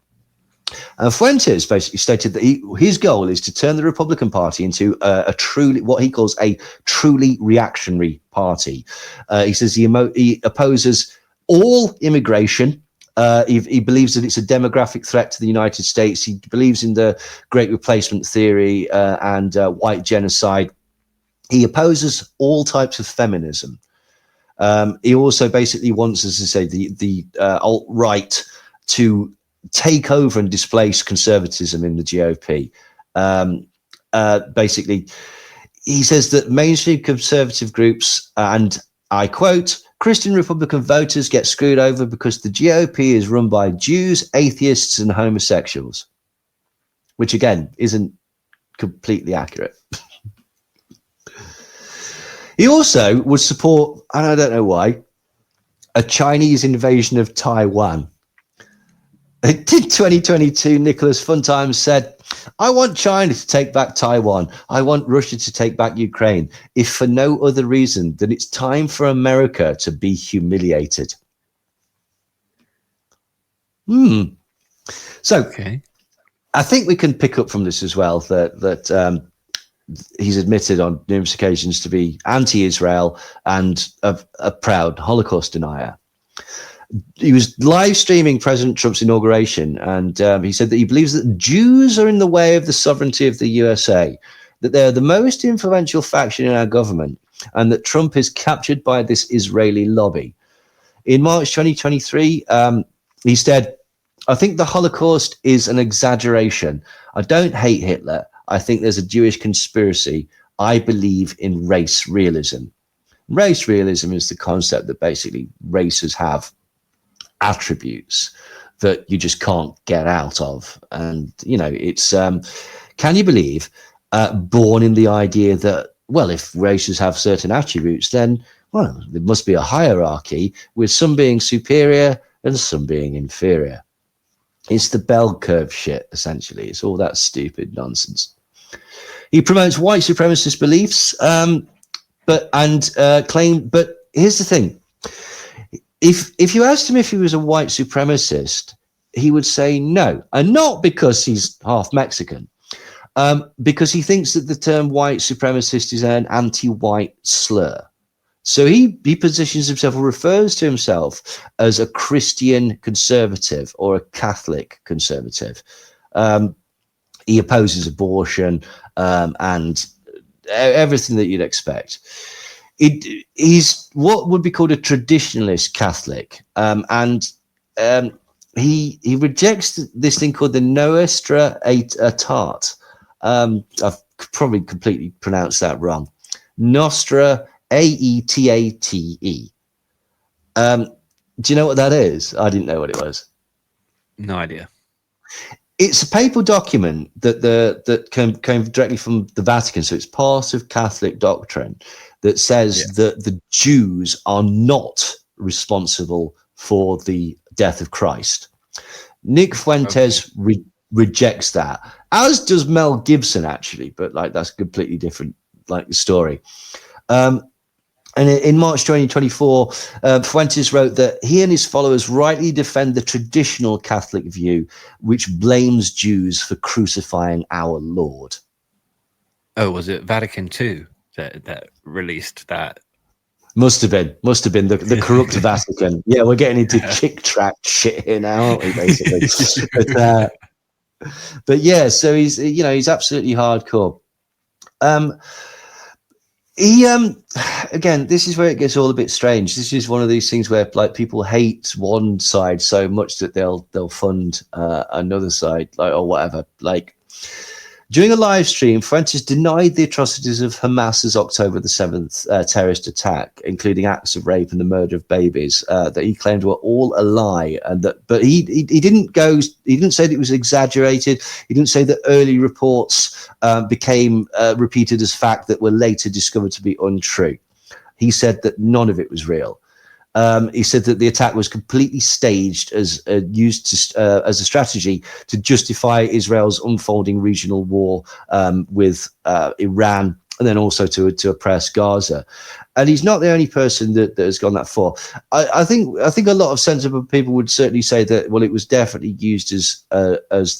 And Fuentes basically stated that his goal is to turn the Republican Party into a truly, what he calls a truly reactionary party. He says he opposes all immigration. He believes that it's a demographic threat to the United States. He believes in the Great Replacement theory and white genocide. He opposes all types of feminism. He also basically wants, as I say, the alt-right to take over and displace conservatism in the GOP. Basically, he says that mainstream conservative groups, and I quote, Christian Republican voters get screwed over because the GOP is run by Jews, atheists, and homosexuals, which again isn't completely accurate. He also would support, and I don't know why, a Chinese invasion of Taiwan. In 2022, Nicholas Funtime said, I want China to take back Taiwan. I want Russia to take back Ukraine, if for no other reason than it's time for America to be humiliated. So Okay. I think we can pick up from this as well that he's admitted on numerous occasions to be anti-Israel and a proud Holocaust denier. He was live streaming President Trump's inauguration, and he said that he believes that Jews are in the way of the sovereignty of the USA, that they're the most influential faction in our government, and that Trump is captured by this Israeli lobby. In March 2023, he said, I think the Holocaust is an exaggeration. I don't hate Hitler. I think there's a Jewish conspiracy. I believe in race realism. Race realism is the concept that basically races have attributes that you just can't get out of. And, you know, it's, can you believe, born in the idea that, well, if races have certain attributes, then, well, there must be a hierarchy with some being superior and some being inferior. It's the bell curve shit, essentially. It's all that stupid nonsense. He promotes white supremacist beliefs, but here's the thing. If you asked him if he was a white supremacist, he would say no, and not because he's half Mexican, because he thinks that the term white supremacist is an anti-white slur. So he positions himself, or refers to himself, as a Christian conservative or a Catholic conservative. He opposes abortion and everything that you'd expect. He's what would be called a traditionalist Catholic, and he rejects this thing called the Nostra Aetate. I've probably completely pronounced that wrong. Nostra Aetate. Do you know what that is? I didn't know what it was. No idea. It's a papal document that came directly from the Vatican, so it's part of Catholic doctrine that says that the Jews are not responsible for the death of Christ. Nick Fuentes rejects that, as does Mel Gibson, actually, but like that's a completely different story. And in March 2024, Fuentes wrote that he and his followers rightly defend the traditional Catholic view, which blames Jews for crucifying our Lord. Oh, was it Vatican II that released that? Must have been the corrupt Vatican. Yeah, we're getting into chick track shit here now, aren't we? Basically, but yeah, so he's absolutely hardcore. He again, this is where it gets all a bit strange. This is one of these things where like people hate one side so much that they'll fund another side, or whatever. Like during a live stream, Fuentes denied the atrocities of Hamas's October the 7th terrorist attack, including acts of rape and the murder of babies that he claimed were all a lie, but he didn't say that it was exaggerated. He didn't say that early reports became repeated as fact that were later discovered to be untrue. He said that none of it was real. He said that the attack was completely staged as used as a strategy to justify Israel's unfolding regional war with Iran, and then also to oppress Gaza. And he's not the only person that has gone that far. I think a lot of sensible people would certainly say that, well, it was definitely used as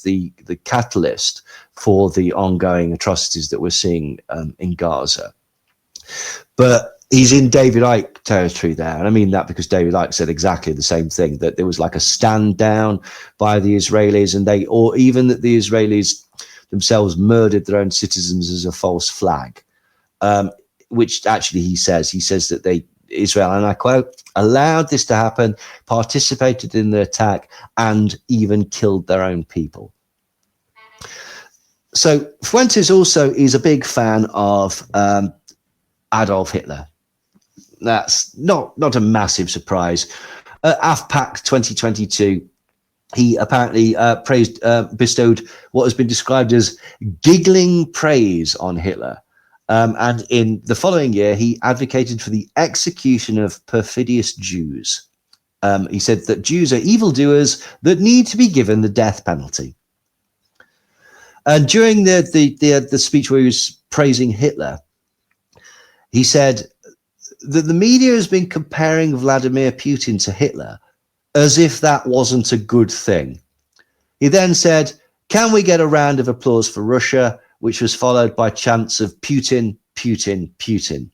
the catalyst for the ongoing atrocities that we're seeing in Gaza. But he's in David Icke territory there. And I mean that because David Icke said exactly the same thing, that there was like a stand down by the Israelis, or even that the Israelis themselves murdered their own citizens as a false flag, which actually he says that Israel, and I quote, allowed this to happen, participated in the attack, and even killed their own people. So Fuentes also is a big fan of Adolf Hitler. That's not a massive surprise. AFPAC 2022, he apparently bestowed what has been described as giggling praise on Hitler. And in the following year, he advocated for the execution of perfidious Jews. He said that Jews are evildoers that need to be given the death penalty. And during the speech where he was praising Hitler, he said that the media has been comparing Vladimir Putin to Hitler as if that wasn't a good thing. He then said, "Can we get a round of applause for Russia?" which was followed by chants of Putin, Putin, Putin.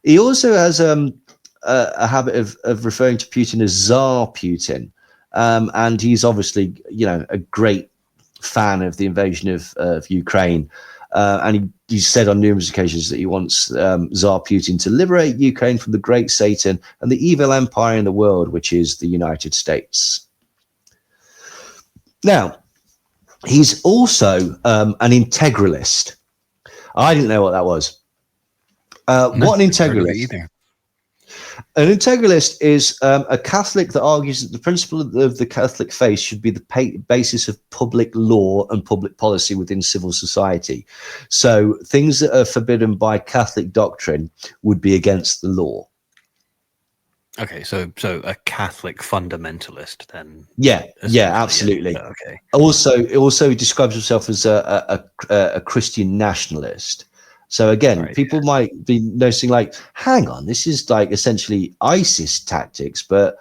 He also has a habit of referring to Putin as Tsar Putin. And he's obviously, a great fan of the invasion of Ukraine. And he said on numerous occasions that he wants Tsar Putin to liberate Ukraine from the great Satan and the evil empire in the world, which is the United States. Now, he's also an integralist. I didn't know what that was. What an integralist? Either. An integralist is a Catholic that argues that the principle of the Catholic faith should be the basis of public law and public policy within civil society. So things that are forbidden by Catholic doctrine would be against the law. Okay, so a Catholic fundamentalist then. Yeah, essentially, absolutely. Yeah, okay. Also describes himself as a Christian nationalist. So again, Right, people might be noticing, like, hang on, this is like essentially ISIS tactics, but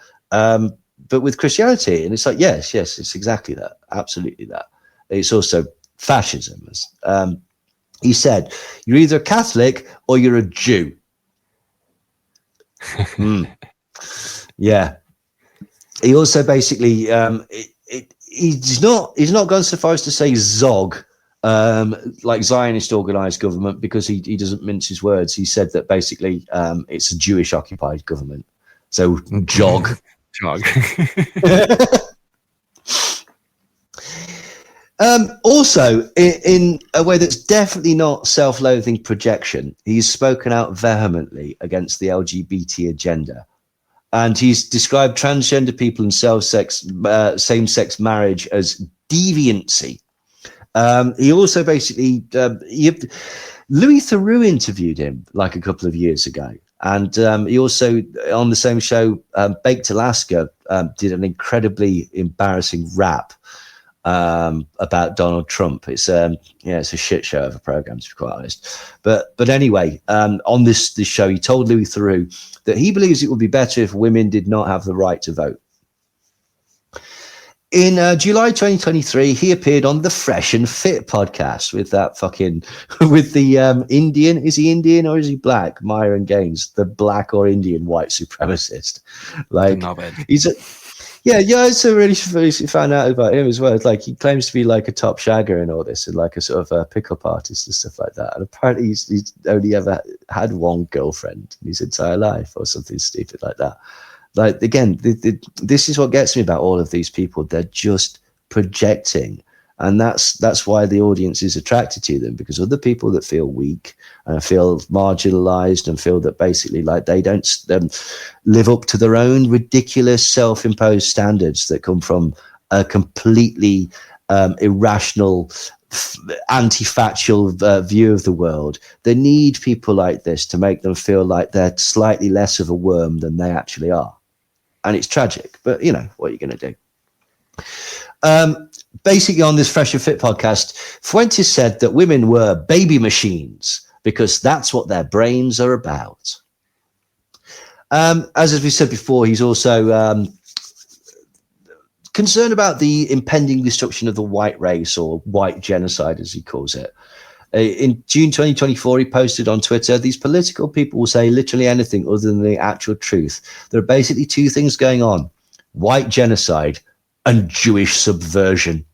with Christianity. And it's like, yes, it's exactly that, absolutely that. It's also fascism. He said, "You're either Catholic or you're a Jew." Yeah. He also basically he's not gone so far as to say Zog, like Zionist organized government, because he doesn't mince his words. He said that basically it's a Jewish occupied government. So jog. Jog. Also, in a way that's definitely not self-loathing projection, he's spoken out vehemently against the LGBT agenda. And he's described transgender people and same-sex marriage as deviancy. He also basically, Louis Theroux interviewed him like a couple of years ago. And he also, on the same show, Baked Alaska, did an incredibly embarrassing rap about Donald Trump. It's it's a shit show of a program, to be quite honest. But anyway, on this show, he told Louis Theroux that he believes it would be better if women did not have the right to vote. In July 2023, he appeared on the Fresh and Fit podcast with that fucking with the Indian. Is he Indian or is he black? Myron Gaines, the black or Indian white supremacist. Like he's a. Yeah, I also really found out about him as well. It's like he claims to be like a top shagger and all this, and like a sort of a pickup artist and stuff like that. And apparently he's only ever had one girlfriend in his entire life or something stupid like that. Like, again, this is what gets me about all of these people. They're just projecting. And that's why the audience is attracted to them, because other people that feel weak and feel marginalized and feel that basically like they don't live up to their own ridiculous self-imposed standards that come from a completely irrational, anti-factual view of the world. They need people like this to make them feel like they're slightly less of a worm than they actually are. And it's tragic, but you know, what are you going to do? Basically, on this Fresh and Fit podcast, Fuentes said that women were baby machines because that's what their brains are about. As we said before, he's also concerned about the impending destruction of the white race, or white genocide, as he calls it. In June 2024, he posted on Twitter, "These political people will say literally anything other than the actual truth. There are basically two things going on: white genocide and Jewish subversion."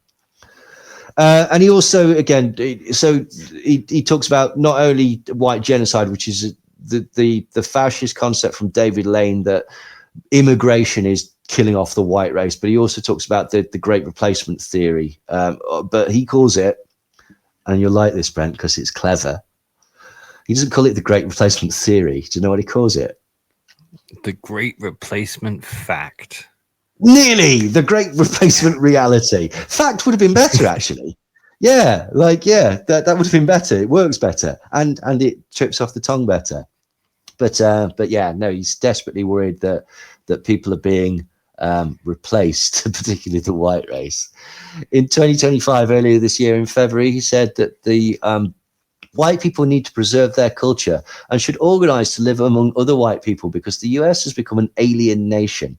And he also, again, he talks about not only white genocide, which is the fascist concept from David Lane that immigration is killing off the white race, but he also talks about the Great Replacement theory. But he calls it, and you'll like this, Brent, because it's clever. He doesn't call it the Great Replacement theory. Do you know what he calls it? The Great Replacement fact. Nearly. The Great Replacement reality. Fact would have been better, actually. That would have been better. It works better, and it trips off the tongue better. But yeah, no, he's desperately worried that people are being replaced, particularly the white race. In 2025, earlier this year in February, he said that the white people need to preserve their culture and should organize to live among other white people, because the US has become an alien nation.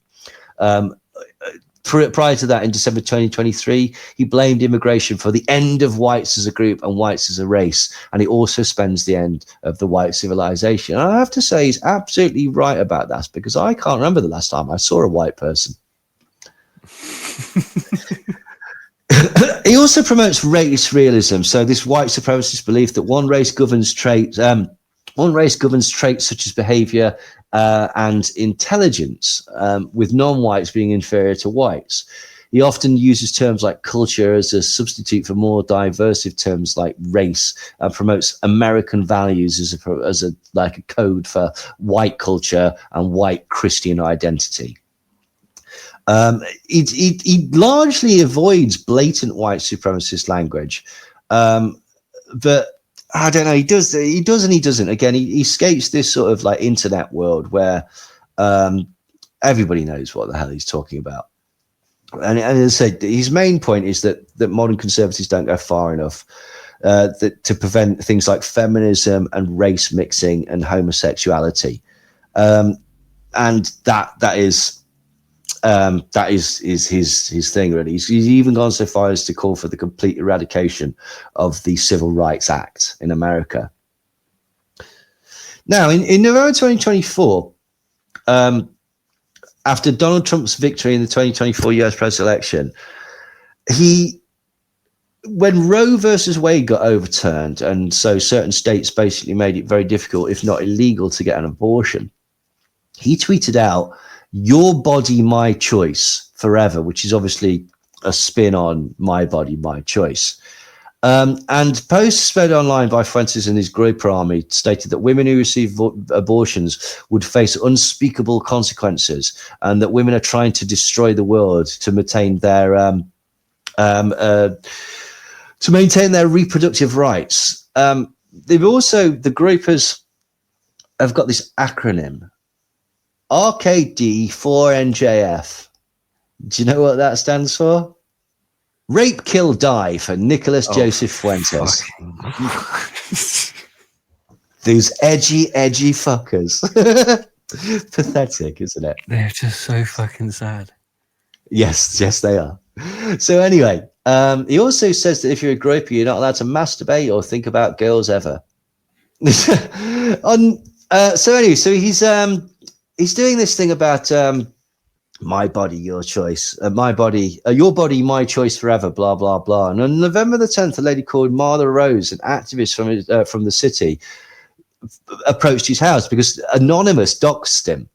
Prior to that, in December 2023, he blamed immigration for the end of whites as a group and whites as a race. And he also spends the end of the white civilization. And I have to say he's absolutely right about that, because I can't remember the last time I saw a white person. He also promotes race realism. So this white supremacist belief that one race governs traits such as behavior and intelligence, with non-whites being inferior to whites. He often uses terms like culture as a substitute for more diversive terms like race, and promotes American values as a code for white culture and white Christian identity. He largely avoids blatant white supremacist language, but I don't know. He does and he doesn't. Again, he escapes this sort of like internet world where everybody knows what the hell he's talking about. And as I said, his main point is that modern conservatives don't go far enough to prevent things like feminism and race mixing and homosexuality. And that is his thing, really. He's even gone so far as to call for the complete eradication of the Civil Rights Act in America. Now, in November 2024, after Donald Trump's victory in the 2024 US presidential election, when Roe versus Wade got overturned, and so certain states basically made it very difficult, if not illegal, to get an abortion, he tweeted out, "Your body, my choice forever," which is obviously a spin on my body, my choice. And posts spread online by Fuentes and his Groyper army stated that women who receive abortions would face unspeakable consequences, and that women are trying to destroy the world to maintain their reproductive rights. They've also, the Groypers have got this acronym, RKD4NJF. Do you know what that stands for? Rape, Kill, Die for Nicholas Joseph Fuentes. Those edgy fuckers. Pathetic, isn't it? They're just so fucking sad. Yes, they are. So anyway, he also says that if you're a groper, you're not allowed to masturbate or think about girls ever. So he's doing this thing about my body, your choice, my body, your body, my choice forever, blah, blah, blah. And on November the 10th, a lady called Marla Rose, an activist from the city, approached his house because Anonymous doxed him.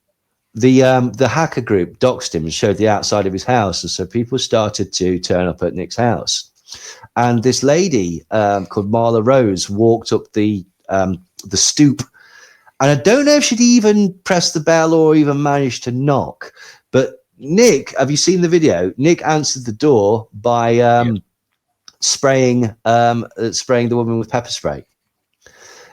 The hacker group doxed him and showed the outside of his house. And so people started to turn up at Nick's house. And this lady called Marla Rose walked up the stoop. And I don't know if she'd even pressed the bell or even managed to knock. But Nick, have you seen the video? Nick answered the door by spraying the woman with pepper spray.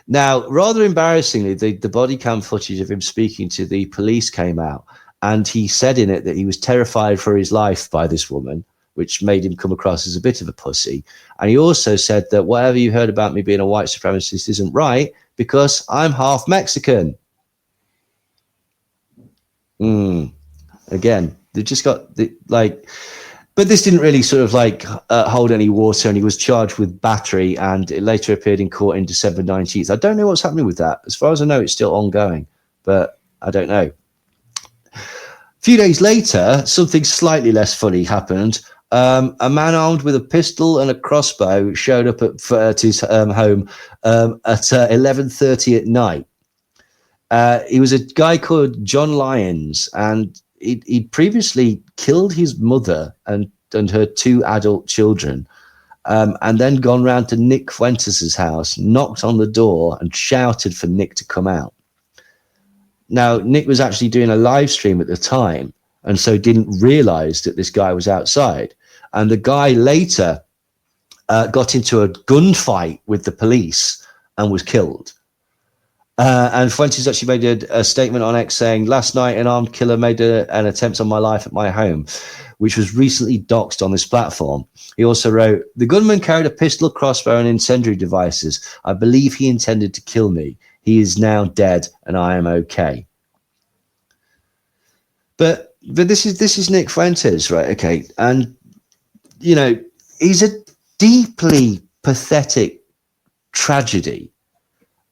Now, rather embarrassingly, the body cam footage of him speaking to the police came out, and he said in it that he was terrified for his life by this woman, which made him come across as a bit of a pussy. And he also said that whatever you heard about me being a white supremacist isn't right because I'm half Mexican. Again, they just got but this didn't really sort of hold any water, and he was charged with battery, and it later appeared in court in December 19th. I don't know what's happening with that. As far as I know, it's still ongoing, but I don't know. A few days later, something slightly less funny happened. A man armed with a pistol and a crossbow showed up at his home at 11:30 at night. He was a guy called John Lyons, and he'd previously killed his mother and her two adult children, and then gone round to Nick Fuentes' house, knocked on the door and shouted for Nick to come out. Now, Nick was actually doing a live stream at the time, and so didn't realize that this guy was outside. And the guy later got into a gunfight with the police and was killed. And Fuentes actually made a statement on X saying, "Last night, an armed killer made an attempt on my life at my home, which was recently doxed on this platform." He also wrote, "The gunman carried a pistol, crossbow, and incendiary devices. I believe he intended to kill me. He is now dead, and I am okay." But this is Nick Fuentes, right? Okay, and he's a deeply pathetic tragedy.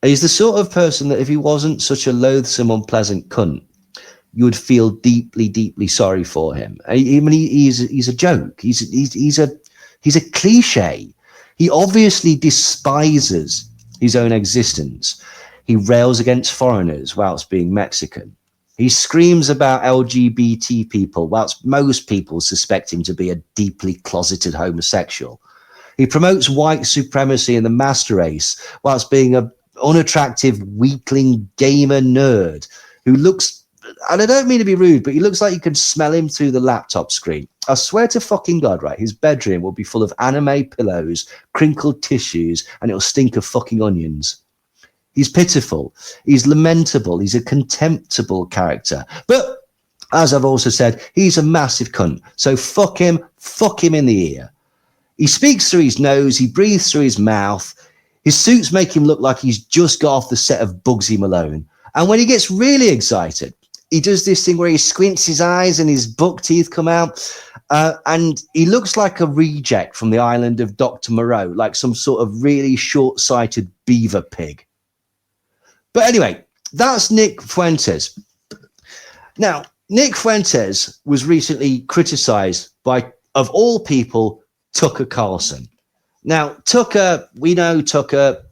He's the sort of person that if he wasn't such a loathsome, unpleasant cunt, you would feel deeply, deeply sorry for him. He's a joke. He's a cliche. He obviously despises his own existence. He rails against foreigners whilst being Mexican. He screams about LGBT people whilst most people suspect him to be a deeply closeted homosexual. He promotes white supremacy and the master race whilst being a unattractive weakling gamer nerd who looks, and I don't mean to be rude, but he looks like you can smell him through the laptop screen. I swear to fucking God, right? His bedroom will be full of anime pillows, crinkled tissues, and it'll stink of fucking onions. He's pitiful. He's lamentable. He's a contemptible character. But as I've also said, he's a massive cunt. So fuck him in the ear. He speaks through his nose, he breathes through his mouth. His suits make him look like he's just got off the set of Bugsy Malone. And when he gets really excited, he does this thing where he squints his eyes and his buck teeth come out. And he looks like a reject from the island of Dr. Moreau, like some sort of really short-sighted beaver pig. But anyway, that's Nick Fuentes. Now, Nick Fuentes was recently criticized by, of all people, Tucker Carlson. Now, Tucker, we know Tucker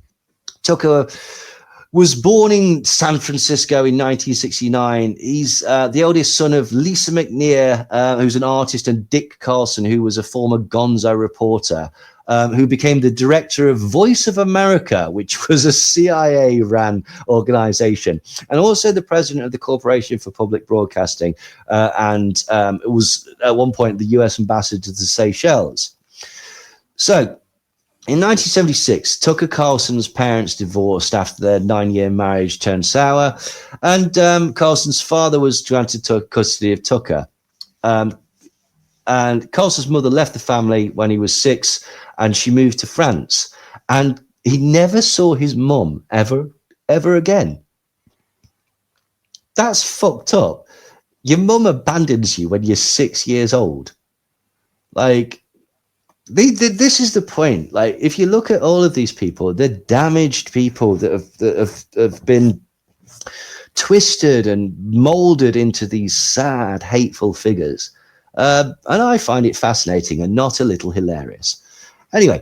was born in San Francisco in 1969. He's the eldest son of Lisa McNear, who's an artist, and Dick Carlson, who was a former Gonzo reporter, who became the director of Voice of America, which was a CIA-ran organization, and also the president of the Corporation for Public Broadcasting, and it was at one point the U.S. ambassador to the Seychelles. So, in 1976, Tucker Carlson's parents divorced after their 9-year marriage turned sour, and Carlson's father was granted custody of Tucker. And Carlson's mother left the family when he was 6, and she moved to France. And he never saw his mum ever again. That's fucked up. Your mum abandons you when you're 6 years old. Like, this is the point. Like, if you look at all of these people, they're damaged people that have been twisted and molded into these sad, hateful figures. And I find it fascinating and not a little hilarious. Anyway,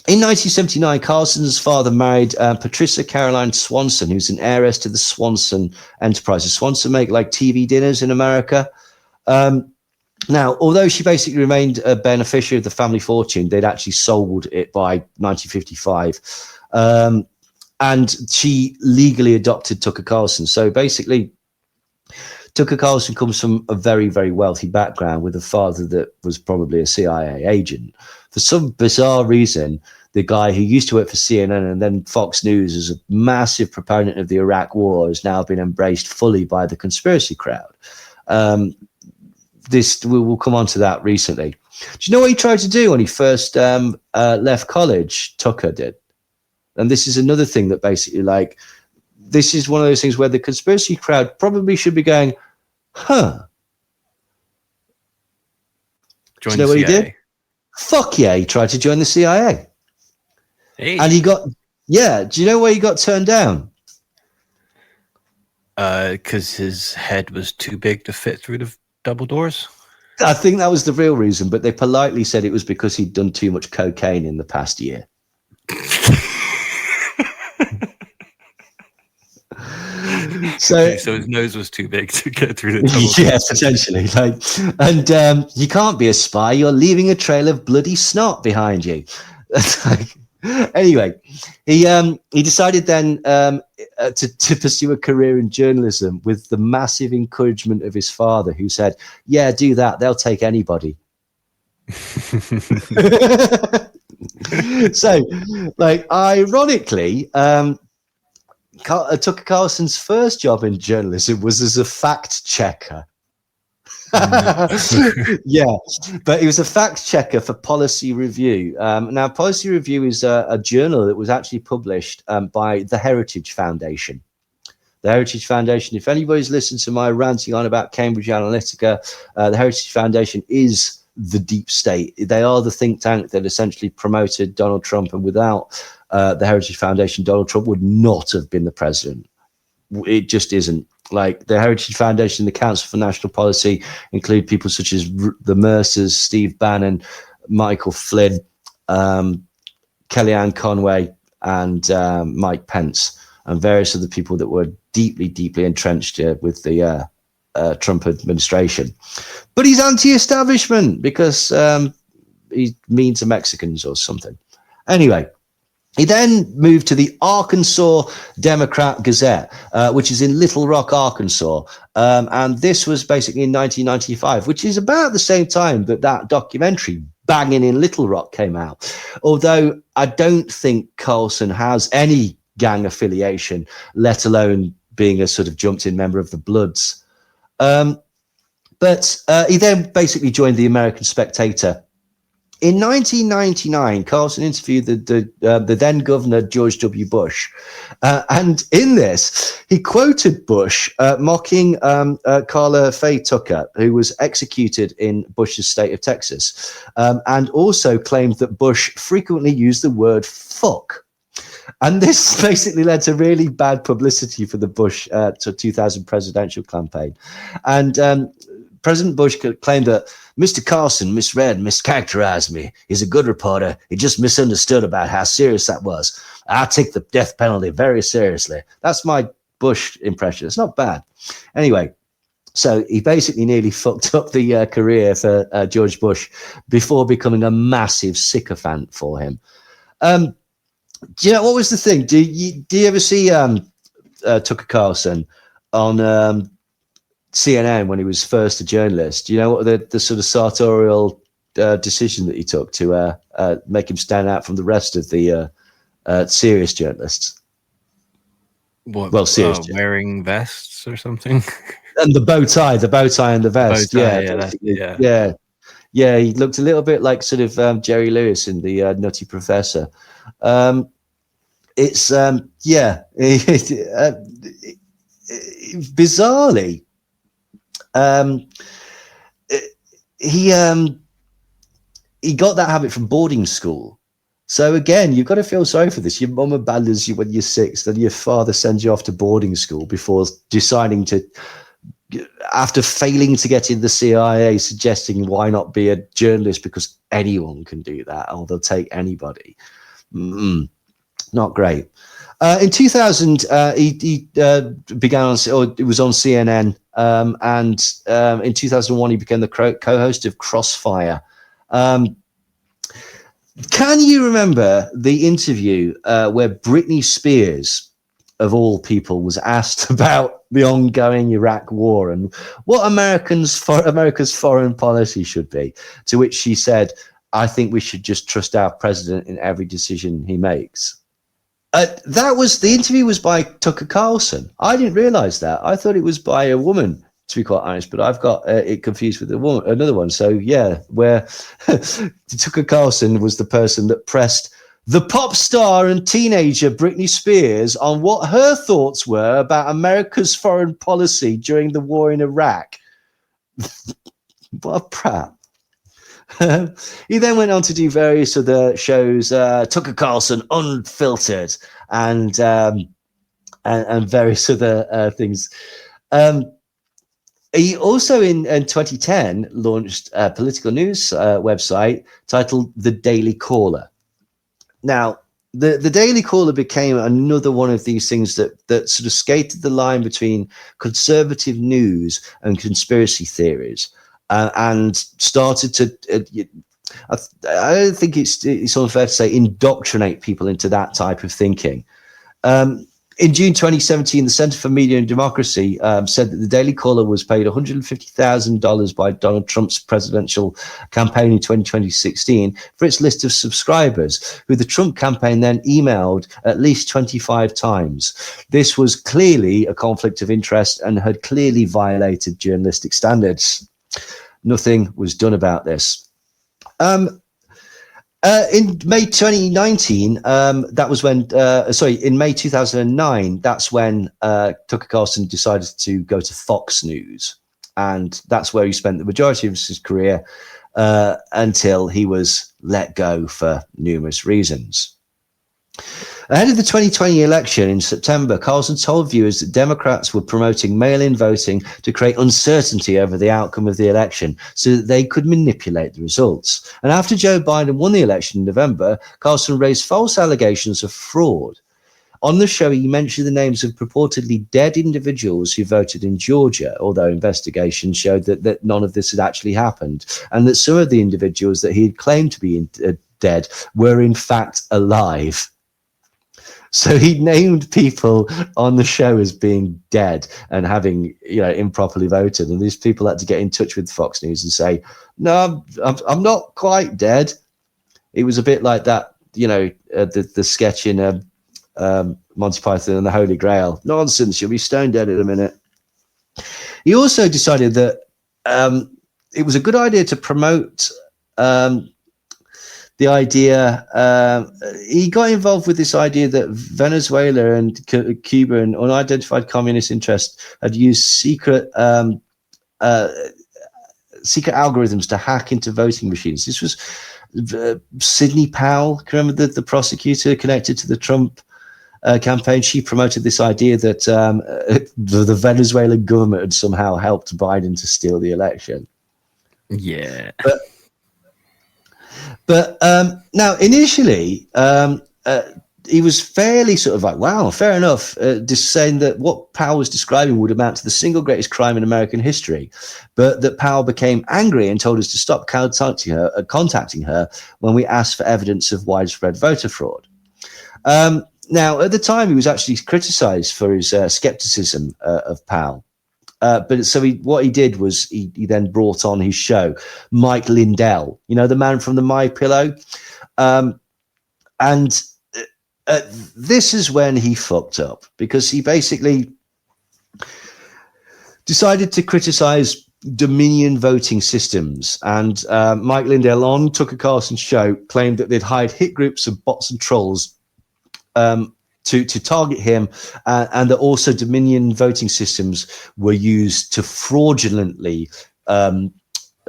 in 1979, Carlson's father married Patricia Caroline Swanson, who's an heiress to the Swanson Enterprises. Swanson make like TV dinners in America. Now, although she basically remained a beneficiary of the family fortune, they'd actually sold it by 1955. And she legally adopted Tucker Carlson. So basically, Tucker Carlson comes from a very, very wealthy background with a father that was probably a CIA agent. For some bizarre reason, the guy who used to work for CNN and then Fox News as a massive proponent of the Iraq War has now been embraced fully by the conspiracy crowd. We'll come on to that recently. Do you know what he tried to do when he first left college? Tucker did. And this is another thing that basically, like, this is one of those things where the conspiracy crowd probably should be going, huh. Do you know what he did? Fuck yeah, he tried to join the CIA. Hey. And he got, yeah, do you know why he got turned down? Because his head was too big to fit through the double doors? I think that was the real reason, but they politely said it was because he'd done too much cocaine in the past year. So his nose was too big to get through the double doors. Yeah, potentially. Like, and you can't be a spy. You're leaving a trail of bloody snot behind you. Anyway, he decided then to pursue a career in journalism with the massive encouragement of his father, who said, yeah, do that. They'll take anybody. So, like, ironically, Tucker Carlson's first job in journalism was as a fact checker. Yeah, but he was a fact checker for Policy Review. Now, Policy Review is a journal that was actually published by the Heritage Foundation. The Heritage Foundation, if anybody's listened to my ranting on about Cambridge Analytica, the Heritage Foundation is the deep state. They are the think tank that essentially promoted Donald Trump, and without the Heritage Foundation, Donald Trump would not have been the president. It just isn't. Like, the Heritage Foundation and the Council for National Policy include people such as the Mercers, Steve Bannon, Michael Flynn, Kellyanne Conway, and Mike Pence, and various other people that were deeply, deeply entrenched with the Trump administration. But he's anti-establishment because he's mean to Mexicans or something. Anyway, he then moved to the Arkansas Democrat Gazette, which is in Little Rock, Arkansas. And this was basically in 1995, which is about the same time that documentary Banging in Little Rock came out. Although I don't think Carlson has any gang affiliation, let alone being a sort of jumped in member of the Bloods. But he then basically joined the American Spectator. In 1999, Carlson interviewed the then governor, George W. Bush. And in this, he quoted Bush mocking Carla Faye Tucker, who was executed in Bush's state of Texas, and also claimed that Bush frequently used the word fuck. And this basically led to really bad publicity for the Bush 2000 presidential campaign. And President Bush claimed that Mr. Carlson misread, mischaracterized me. He's a good reporter. He just misunderstood about how serious that was. I take the death penalty very seriously. That's my Bush impression. It's not bad. Anyway, so he basically nearly fucked up the career for George Bush before becoming a massive sycophant for him. Do you know what was the thing? Do you ever see Tucker Carlson on CNN when he was first a journalist? Do you know what the sort of sartorial decision that he took to make him stand out from the rest of the serious journalists? What? Well, serious wearing vests or something. And the bow tie and the vest. Yeah. He looked a little bit like sort of Jerry Lewis in the Nutty Professor. Bizarrely, he got that habit from boarding school. So again, you've got to feel sorry for this. Your mum abandons you when you're 6, then your father sends you off to boarding school before deciding to, after failing to get in the CIA, suggesting why not be a journalist because anyone can do that, or they'll take anybody. Not great. In 2000, he began on, or it was on CNN, and in 2001 he became the co-host of Crossfire. Can you remember the interview where Britney Spears, of all people, was asked about the ongoing Iraq war and what America's foreign policy should be? To which she said, "I think we should just trust our president in every decision he makes." The interview was by Tucker Carlson. I didn't realize that. I thought it was by a woman, to be quite honest, but I've got it confused with another one. So yeah, where Tucker Carlson was the person that pressed the pop star and teenager Britney Spears on what her thoughts were about America's foreign policy during the war in Iraq. What a prat. He then went on to do various other shows, Tucker Carlson Unfiltered, and various other things. He also in 2010 launched a political news website titled The Daily Caller. Now, the Daily Caller became another one of these things that sort of skated the line between conservative news and conspiracy theories. And started to, I don't think it's unfair to say, indoctrinate people into that type of thinking. In June 2017, the Center for Media and Democracy said that the Daily Caller was paid $150,000 by Donald Trump's presidential campaign in 2016 for its list of subscribers, who the Trump campaign then emailed at least 25 times. This was clearly a conflict of interest and had clearly violated journalistic standards. Nothing was done about this. In May 2019, that was when, in May 2009, that's when Tucker Carlson decided to go to Fox News. And that's where he spent the majority of his career until he was let go for numerous reasons. Ahead of the 2020 election in September, Carlson told viewers that Democrats were promoting mail-in voting to create uncertainty over the outcome of the election so that they could manipulate the results. And after Joe Biden won the election in November, Carlson raised false allegations of fraud. On the show, he mentioned the names of purportedly dead individuals who voted in Georgia, although investigations showed that none of this had actually happened, and that some of the individuals that he had claimed to be dead were in fact alive. So he named people on the show as being dead and having, improperly voted. And these people had to get in touch with Fox News and say, "No, I'm not quite dead." It was a bit like that, the sketch in Monty Python and the Holy Grail. Nonsense, you'll be stone dead in a minute. He also decided that it was a good idea to promote the idea. He got involved with this idea that Venezuela and Cuba and unidentified communist interests had used secret algorithms to hack into voting machines. This was Sidney Powell, remember the prosecutor connected to the Trump campaign? She promoted this idea that the Venezuelan government had somehow helped Biden to steal the election. Yeah. But now, initially, he was fairly sort of like, wow, fair enough, just saying that what Powell was describing would amount to the single greatest crime in American history, but that Powell became angry and told us to stop contacting her when we asked for evidence of widespread voter fraud. Now, at the time, he was actually criticized for his skepticism of Powell. But so what he did was he then brought on his show, Mike Lindell, the man from the My Pillow. And this is when he fucked up, because he basically decided to criticize Dominion voting systems. And Mike Lindell on Tucker Carlson's show claimed that they'd hired hit groups of bots and trolls to target him, and that also Dominion voting systems were used to fraudulently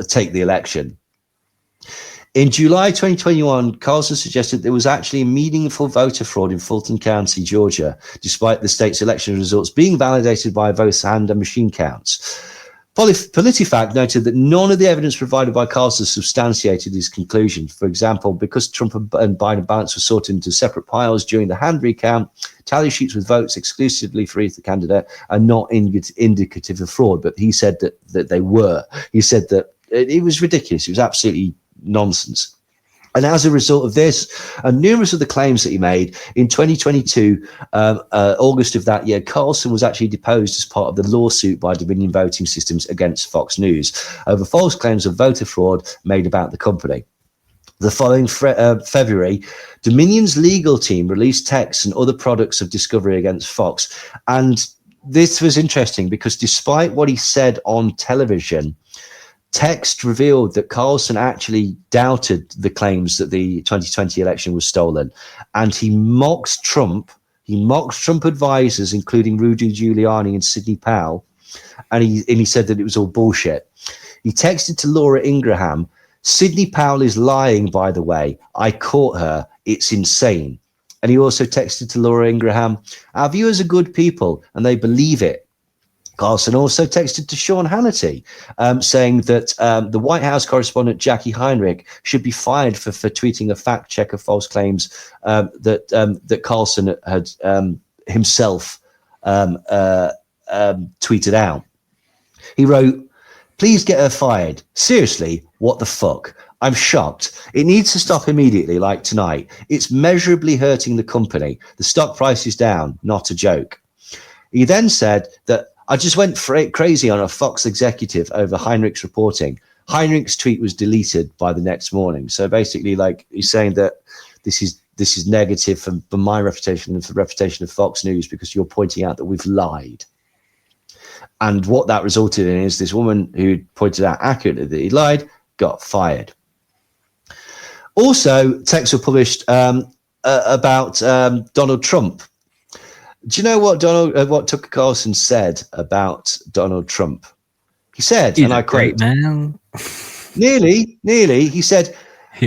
take the election. In July 2021, Carlson suggested there was actually meaningful voter fraud in Fulton County, Georgia, despite the state's election results being validated by vote and machine counts. PolitiFact noted that none of the evidence provided by Carlson substantiated his conclusion. For example, because Trump and Biden ballots were sorted into separate piles during the hand recount, tally sheets with votes exclusively for either candidate are not indicative of fraud. But he said that they were. He said that it was ridiculous. It was absolutely nonsense. And as a result of this and numerous of the claims that he made, in 2022, August of that year, Carlson was actually deposed as part of the lawsuit by Dominion Voting Systems against Fox News over false claims of voter fraud made about the company. The following February, Dominion's legal team released texts and other products of discovery against Fox. And this was interesting because despite what he said on television, text revealed that Carlson actually doubted the claims that the 2020 election was stolen, and he mocked Trump. He mocked Trump advisors, including Rudy Giuliani and Sidney Powell, and he said that it was all bullshit. He texted to Laura Ingraham, "Sidney Powell is lying, by the way. I caught her. It's insane." And he also texted to Laura Ingraham, "Our viewers are good people, and they believe it." Carlson also texted to Sean Hannity, saying that the White House correspondent Jackie Heinrich should be fired for tweeting a fact check of false claims that Carlson had himself tweeted out. He wrote, "Please get her fired. Seriously, what the fuck? I'm shocked. It needs to stop immediately, like tonight. It's measurably hurting the company. The stock price is down, not a joke." He then said that, "I just went crazy on a Fox executive over Heinrich's reporting. Heinrich's tweet was deleted by the next morning." So basically, like, he's saying that this is negative for my reputation and for the reputation of Fox News because you're pointing out that we've lied. And what that resulted in is this woman who pointed out accurately that he lied got fired. Also, texts were published about Donald Trump. Do you know what Tucker Carlson said about Donald Trump? He said, and I quote, man. Nearly, he said,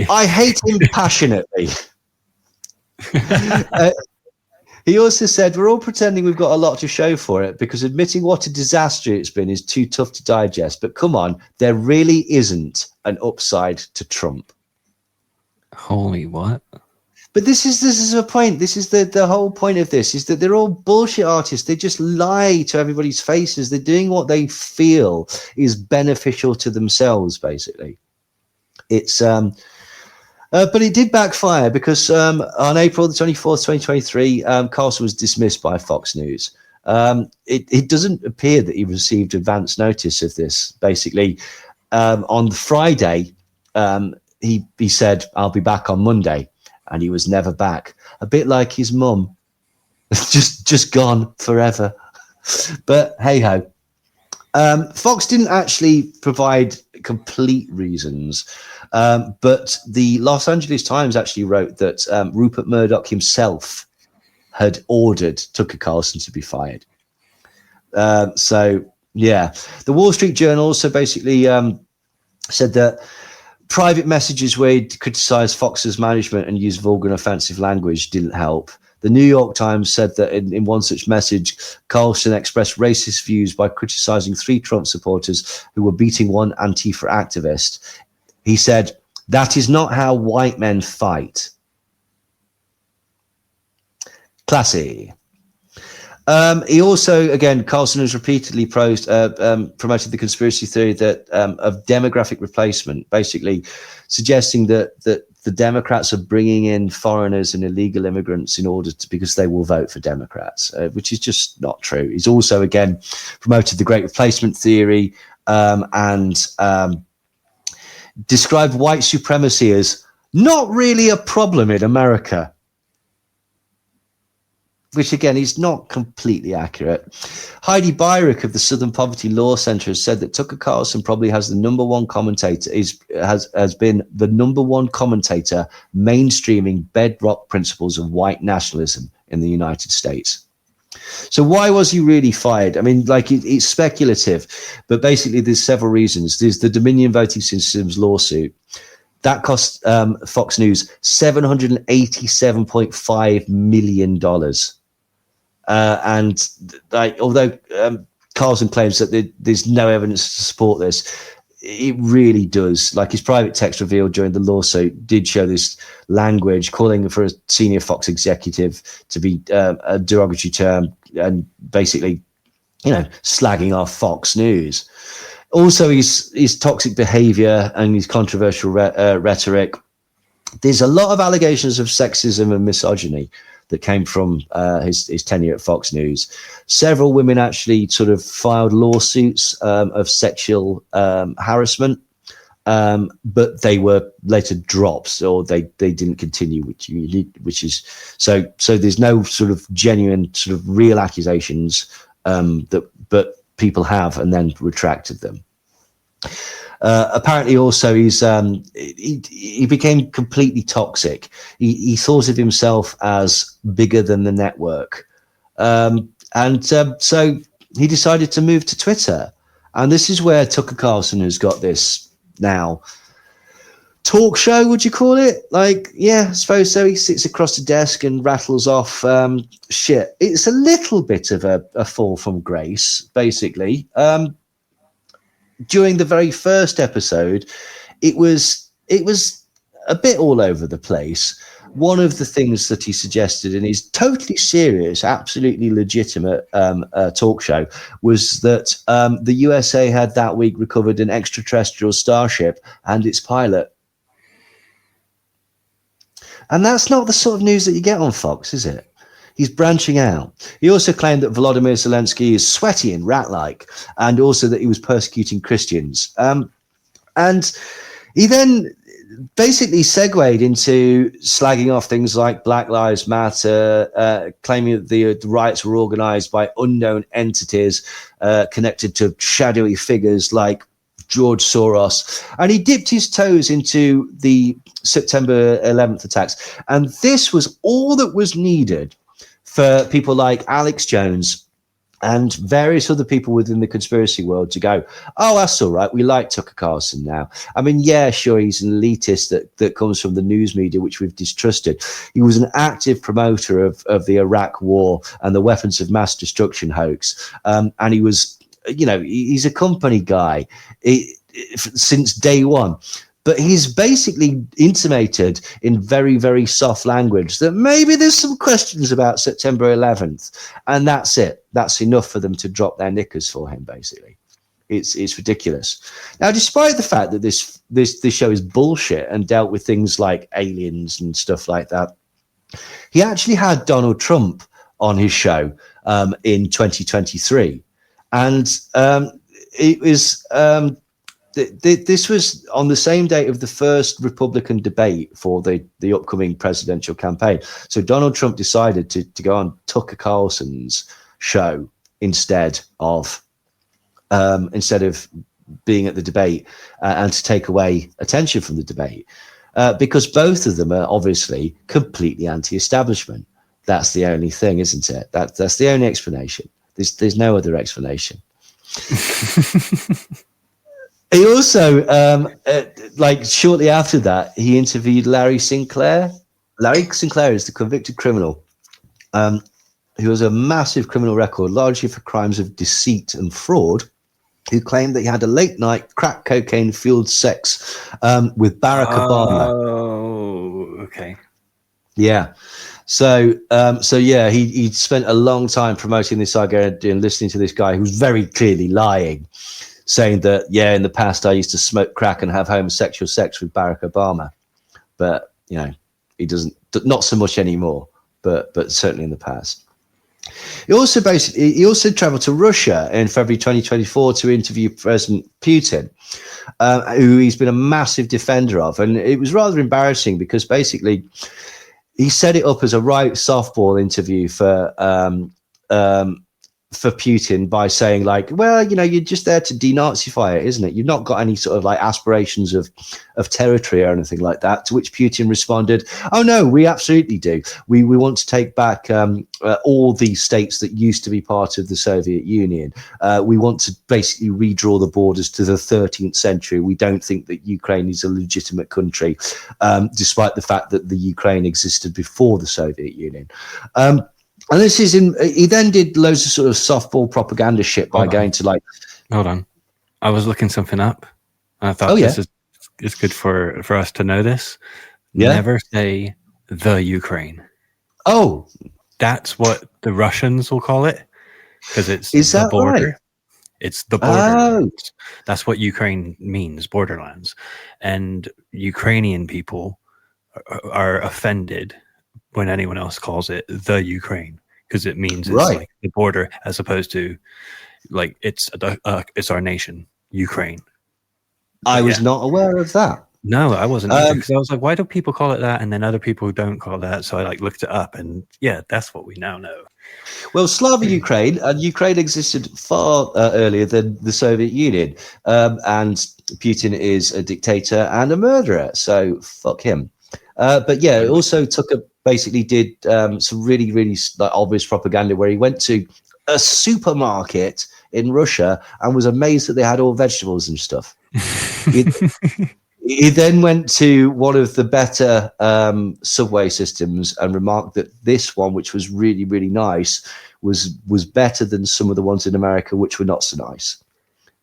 "I hate him passionately." He also said, "We're all pretending we've got a lot to show for it because admitting what a disaster it's been is too tough to digest. But come on, there really isn't an upside to Trump." Holy what? But this is a point. This is the whole point of this, is that they're all bullshit artists. They just lie to everybody's faces. They're doing what they feel is beneficial to themselves, basically. It's but it did backfire because on April the 24th, 2023, Carlson was dismissed by Fox News. It doesn't appear that he received advance notice of this. Basically, on Friday, he said, "I'll be back on Monday." And he was never back. A bit like his mum, just gone forever. But hey ho. Fox didn't actually provide complete reasons, but the Los Angeles Times actually wrote that Rupert Murdoch himself had ordered Tucker Carlson to be fired. So, yeah. The Wall Street Journal also basically said that private messages where he'd criticise Fox's management and use vulgar and offensive language didn't help. The New York Times said that in one such message, Carlson expressed racist views by criticising 3 Trump supporters who were beating one Antifa activist. He said, "That is not how white men fight." Classy. He also, again, Carlson has repeatedly promoted the conspiracy theory that of demographic replacement, basically suggesting that the Democrats are bringing in foreigners and illegal immigrants in order to, because they will vote for Democrats, which is just not true. He's also, again, promoted the Great Replacement theory and described white supremacy as not really a problem in America, which again is not completely accurate. Heidi Beirich of the Southern Poverty Law Center has said that Tucker Carlson probably has the number one commentator, has been the number one commentator mainstreaming bedrock principles of white nationalism in the United States. So why was he really fired? I mean, like it's speculative, but basically there's several reasons. There's the Dominion Voting Systems lawsuit. That cost Fox News $787.5 million. And like, although Carlson claims that there's no evidence to support this, it really does. Like his private text revealed during the lawsuit did show this language calling for a senior Fox executive to be a derogatory term and basically, slagging off Fox News. Also, his toxic behavior and his controversial rhetoric. There's a lot of allegations of sexism and misogyny that came from his tenure at Fox News. Several women actually sort of filed lawsuits of sexual harassment, but they were later dropped or they didn't continue, which is so there's no sort of genuine sort of real accusations but people have and then retracted them. Apparently also he became completely toxic. He thought of himself as bigger than the network. So he decided to move to Twitter. And this is where Tucker Carlson has got this now talk show, would you call it? Like, yeah, I suppose so. He sits across the desk and rattles off shit. It's a little bit of a fall from grace, basically. During the very first episode, it was a bit all over the place. One of the things that he suggested in his totally serious, absolutely legitimate talk show was that the USA had that week recovered an extraterrestrial starship and its pilot. And that's not the sort of news that you get on Fox, is it? He's branching out. He also claimed that Volodymyr Zelensky is sweaty and rat-like, and also that he was persecuting Christians. And he then basically segued into slagging off things like Black Lives Matter, claiming that the riots were organized by unknown entities connected to shadowy figures like George Soros. And he dipped his toes into the September 11th attacks. And this was all that was needed for people like Alex Jones and various other people within the conspiracy world to go, oh, that's all right. We like Tucker Carlson now. I mean, yeah, sure, he's an elitist that comes from the news media, which we've distrusted. He was an active promoter of the Iraq war and the weapons of mass destruction hoax. And he was, he's a company guy since day one. But he's basically intimated in very, very soft language that maybe there's some questions about September 11th. And that's it. That's enough for them to drop their knickers for him, basically. It's ridiculous. Now, despite the fact that this show is bullshit and dealt with things like aliens and stuff like that, he actually had Donald Trump on his show in 2023. And it was... this was on the same date of the first Republican debate for the upcoming presidential campaign. So Donald Trump decided to go on Tucker Carlson's show instead of instead of being at the debate and to take away attention from the debate, because both of them are obviously completely anti-establishment. That's the only thing, isn't it? That's the only explanation. There's no other explanation. He also, like shortly after that, he interviewed Larry Sinclair. Larry Sinclair is the convicted criminal who has a massive criminal record, largely for crimes of deceit and fraud, who claimed that he had a late-night crack cocaine-fueled sex with Barack Obama. Oh, okay. Yeah. So yeah, he spent a long time promoting this idea and listening to this guy who's very clearly lying, saying that, yeah, in the past I used to smoke crack and have homosexual sex with Barack Obama. But, you know, he doesn't, not so much anymore, but certainly in the past. He also traveled to Russia in February 2024 to interview President Putin, who he's been a massive defender of. And it was rather embarrassing because basically he set it up as a right softball interview for Putin by saying, like, well, you know, you're just there to denazify it, isn't it? You've not got any sort of like aspirations of territory or anything like that. To which Putin responded, oh no, we absolutely do. We want to take back all the states that used to be part of the Soviet Union. We want to basically redraw the borders to the 13th century. We don't think that Ukraine is a legitimate country, despite the fact that the Ukraine existed before the Soviet Union. And this is he then did loads of sort of softball propaganda shit by going to like. Hold on. I was looking something up. And I thought this is good for us to know this. Yeah. Never say the Ukraine. Oh. That's what the Russians will call it. Because it's the border. Right? It's the borderlands. Oh. That's what Ukraine means, borderlands. And Ukrainian people are offended when anyone else calls it the Ukraine, because it means it's like the border, as opposed to like it's our nation, Ukraine. I was not aware of that. No, I wasn't either, because I was like, why do people call it that? And then other people who don't call it that. So I like looked it up, and yeah, that's what we now know. Well, Slava Ukraine, Ukraine existed far earlier than the Soviet Union, and Putin is a dictator and a murderer, so fuck him. But yeah, it also basically did some really, really like obvious propaganda where he went to a supermarket in Russia and was amazed that they had all vegetables and stuff. He then went to one of the better subway systems and remarked that this one, which was really, really nice, was better than some of the ones in America, which were not so nice.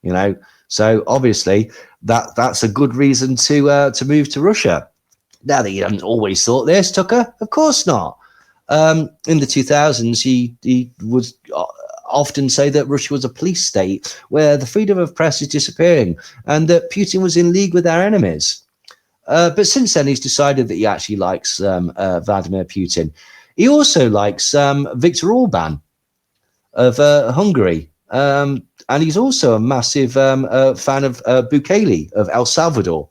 You know, so obviously that's a good reason to move to Russia. Now that you haven't always thought this, Tucker, of course not. In the 2000s, he would often say that Russia was a police state where the freedom of press is disappearing and that Putin was in league with our enemies. But since then, he's decided that he actually likes Vladimir Putin. He also likes Viktor Orban of Hungary. And he's also a massive fan of Bukele of El Salvador.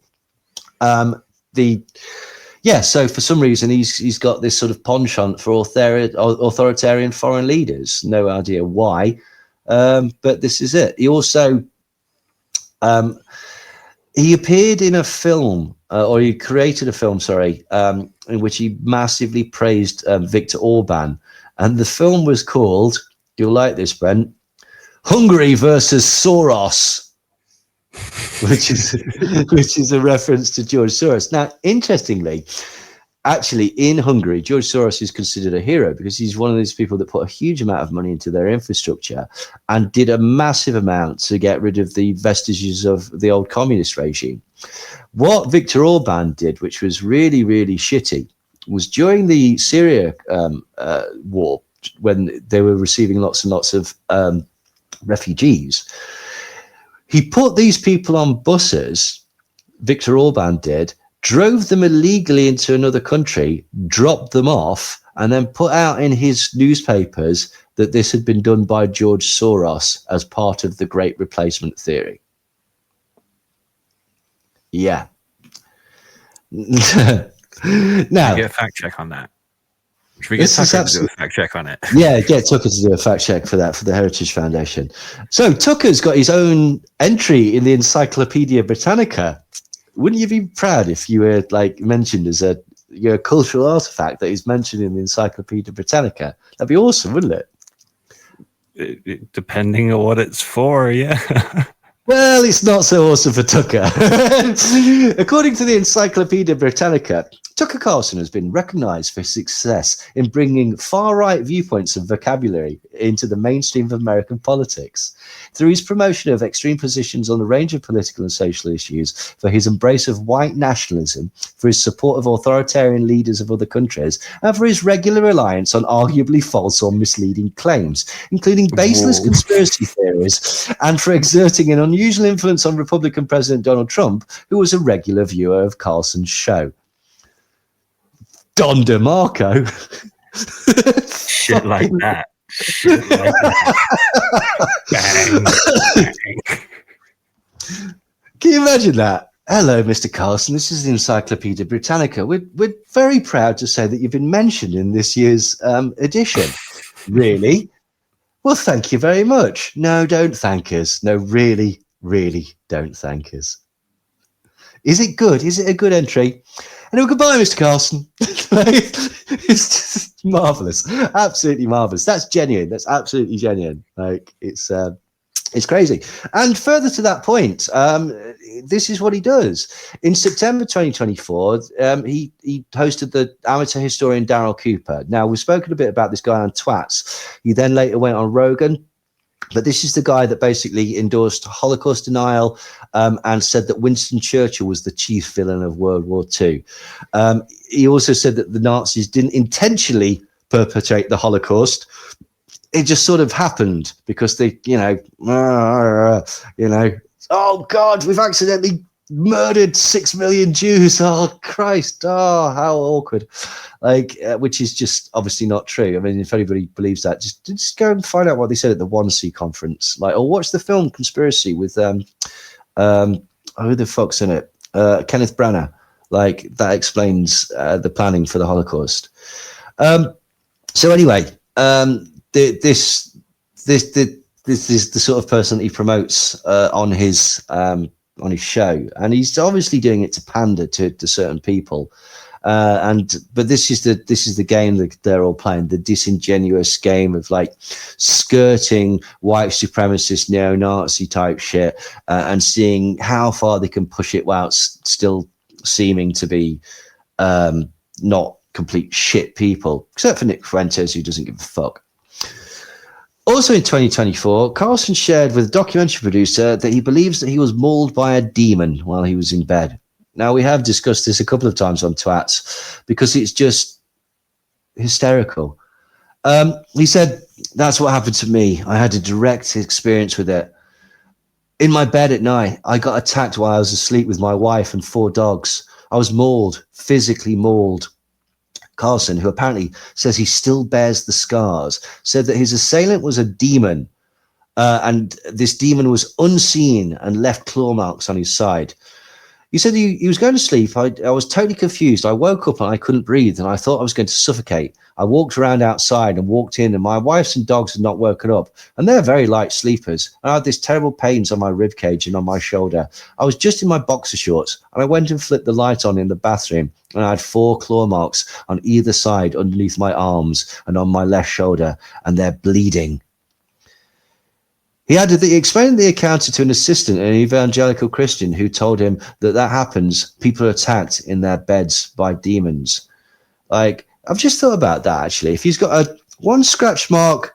So for some reason he's got this sort of penchant for authoritarian foreign leaders. No idea why, but this is it. He also he appeared in a film, or he created a film, in which he massively praised Viktor Orban, and the film was called, you'll like this, Brent, Hungary versus Soros. which is a reference to George Soros. Now, interestingly, actually in Hungary, George Soros is considered a hero because he's one of those people that put a huge amount of money into their infrastructure and did a massive amount to get rid of the vestiges of the old communist regime. What Viktor Orban did, which was really, really shitty, was during the Syria war, when they were receiving lots and lots of refugees, he put these people on buses, Viktor Orban did, drove them illegally into another country, dropped them off, and then put out in his newspapers that this had been done by George Soros as part of the Great Replacement Theory. Yeah. Now, get a fact check on that. Should we get Tucker to do a fact check on it? Yeah, get Tucker to do a fact check for that, for the Heritage Foundation. So Tucker's got his own entry in the Encyclopedia Britannica. Wouldn't you be proud if you were like mentioned as a cultural artifact that is mentioned in the Encyclopedia Britannica? That'd be awesome, wouldn't it? Depending on what it's for, yeah. Well, it's not so awesome for Tucker. According to the Encyclopedia Britannica, Tucker Carlson has been recognized for his success in bringing far-right viewpoints and vocabulary into the mainstream of American politics. Through his promotion of extreme positions on a range of political and social issues, for his embrace of white nationalism, for his support of authoritarian leaders of other countries, and for his regular reliance on arguably false or misleading claims, including baseless conspiracy theories, and for exerting an unusual influence on Republican President Donald Trump, who was a regular viewer of Carlson's show. Don DeMarco. Shit like that. Shit like that. Bang. Can you imagine that? Hello, Mr. Carlson. This is the Encyclopedia Britannica. We're very proud to say that you've been mentioned in this year's edition. Really? Well, thank you very much. No, don't thank us. No, really, really don't thank us. Is it good? Is it a good entry? Anyway, goodbye, Mr. Carlson. It's just marvelous, absolutely marvelous. That's genuine. That's absolutely genuine. Like it's crazy. And further to that point, this is what he does. In September 2024, he hosted the amateur historian Darryl Cooper. Now, we've spoken a bit about this guy on T.W.A.T.S. He then later went on Rogan. But this is the guy that basically endorsed Holocaust denial and said that Winston Churchill was the chief villain of World War II. He also said that the Nazis didn't intentionally perpetrate the Holocaust. It just sort of happened because they, oh God, we've accidentally murdered 6 million Jews. Oh Christ. Oh, how awkward. Which is just obviously not true. I mean, if anybody believes that, just go and find out what they said at the 1C conference. Or watch the film Conspiracy with who the fuck's in it? Kenneth Branagh. That explains the planning for the Holocaust. So anyway, this is the sort of person that he promotes on his show, and he's obviously doing it to pander to certain people. But this is the game that they're all playing, the disingenuous game of skirting white supremacist neo-Nazi type shit and seeing how far they can push it while still seeming to be not complete shit people, except for Nick Fuentes, who doesn't give a fuck. Also in 2024, Carlson shared with a documentary producer that he believes that he was mauled by a demon while he was in bed. Now, we have discussed this a couple of times on T.W.A.T.S. because it's just hysterical. He said, that's what happened to me. I had a direct experience with it. In my bed at night, I got attacked while I was asleep with my wife and 4 dogs. I was mauled, physically mauled. Carlson, who apparently says he still bears the scars, said that his assailant was a demon, and this demon was unseen and left claw marks on his side. He said he was going to sleep. I was totally confused. I woke up and I couldn't breathe, and I thought I was going to suffocate. I walked around outside and walked in, and my wife and dogs had not woken up, and they're very light sleepers. And I had this terrible pains on my rib cage and on my shoulder. I was just in my boxer shorts, and I went and flipped the light on in the bathroom, and I had 4 claw marks on either side underneath my arms and on my left shoulder, and they're bleeding. He added that he explained the encounter to an assistant, an evangelical Christian, who told him that happens. People are attacked in their beds by demons. I've just thought about that, actually. If he's got one scratch mark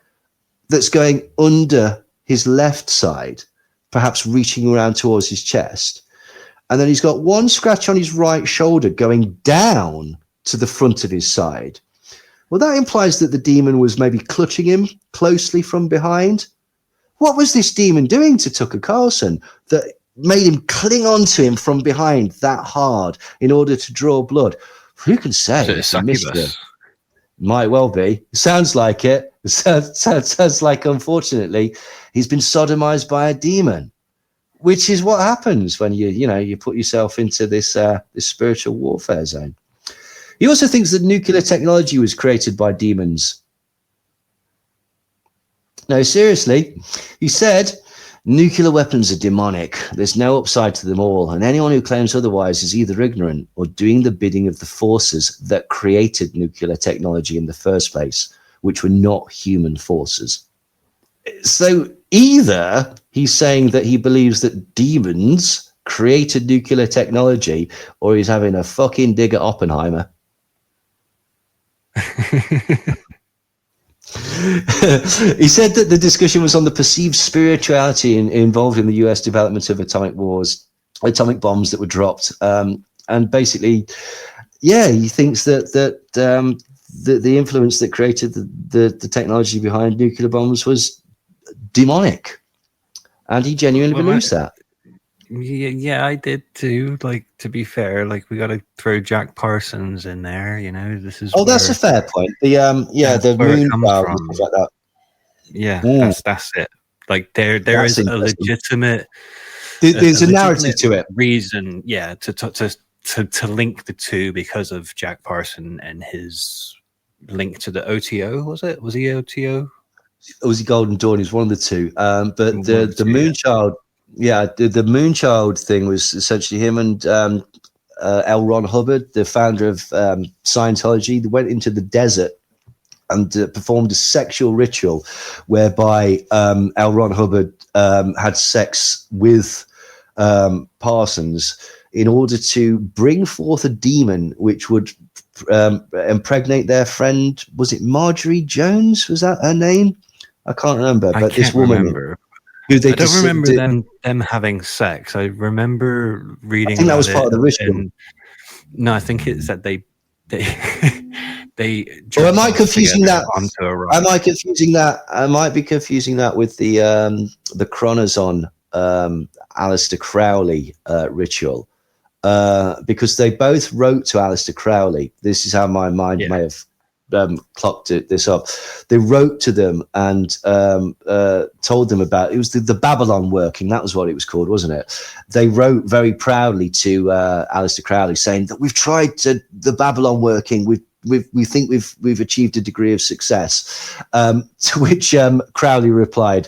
that's going under his left side, perhaps reaching around towards his chest, and then he's got one scratch on his right shoulder going down to the front of his side, well, that implies that the demon was maybe clutching him closely from behind. What was this demon doing to Tucker Carlson that made him cling on to him from behind that hard in order to draw blood? Who can say? It's a mystery. Might well be. Sounds like it. Sounds like, unfortunately, he's been sodomized by a demon, which is what happens when you put yourself into this spiritual warfare zone. He also thinks that nuclear technology was created by demons. No, seriously, he said, nuclear weapons are demonic. There's no upside to them all. And anyone who claims otherwise is either ignorant or doing the bidding of the forces that created nuclear technology in the first place, which were not human forces. So either he's saying that he believes that demons created nuclear technology, or he's having a fucking dig at Oppenheimer. He said that the discussion was on the perceived spirituality involved in the US development of atomic bombs that were dropped. And basically, yeah, he thinks that the influence that created the technology behind nuclear bombs was demonic. And he genuinely believes that. Yeah, I did too. Like, to be fair, like, we got to throw Jack Parsons in there. You know, this is. That's a fair point. The moon child and stuff like that. Yeah, that's it. Like, there is a legitimate. There's a narrative to it. Reason, yeah, to link the two because of Jack Parson and his link to the OTO. Was he OTO? Was he Golden Dawn? He was one of the two. But the Moonchild. Yeah, the Moonchild thing was essentially him and L. Ron Hubbard, the founder of Scientology. They went into the desert and performed a sexual ritual whereby L. Ron Hubbard had sex with Parsons in order to bring forth a demon which would impregnate their friend. Was it Marjorie Jones? Was that her name? I can't remember. But this woman. Remember. I don't remember them having sex. I remember reading. I think that was part of the ritual. No, I think it's that they. Or am I confusing that? Am I confusing that? I might be confusing that with the Chronozon Aleister Crowley ritual, because they both wrote to Aleister Crowley. This is how my mind may have clocked this up. They wrote to them and told them about it. Was the Babylon working. That was what it was called, wasn't it? They wrote very proudly to Aleister Crowley saying that we've tried the Babylon working. We think we've achieved a degree of success. To which Crowley replied,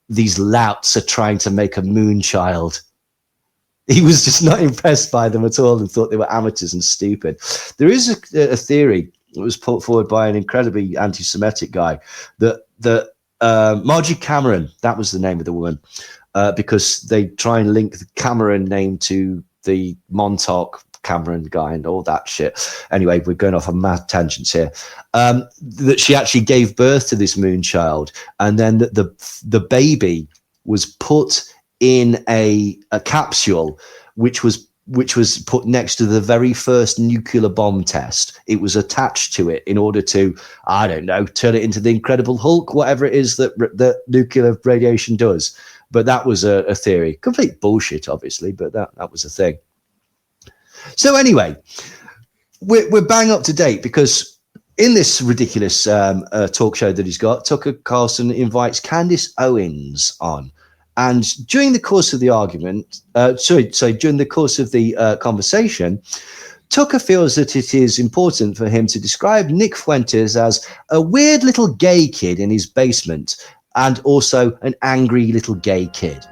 "These louts are trying to make a moon child." He was just not impressed by them at all and thought they were amateurs and stupid. There is a theory that was put forward by an incredibly anti-Semitic guy that Margie Cameron, that was the name of the woman, because they try and link the Cameron name to the Montauk Cameron guy and all that shit. Anyway, we're going off on mad tangents here. That she actually gave birth to this moon child, and then the baby was put in a capsule which was put next to the very first nuclear bomb test. It was attached to it in order to, I don't know, turn it into the Incredible Hulk, whatever it is that nuclear radiation does. But that was a theory. Complete bullshit, obviously, but that was a thing. So anyway, we're bang up to date because in this ridiculous talk show that he's got, Tucker Carlson invites Candace Owens on. And during the course of the argument, during the course of the conversation, Tucker feels that it is important for him to describe Nick Fuentes as a weird little gay kid in his basement and also an angry little gay kid.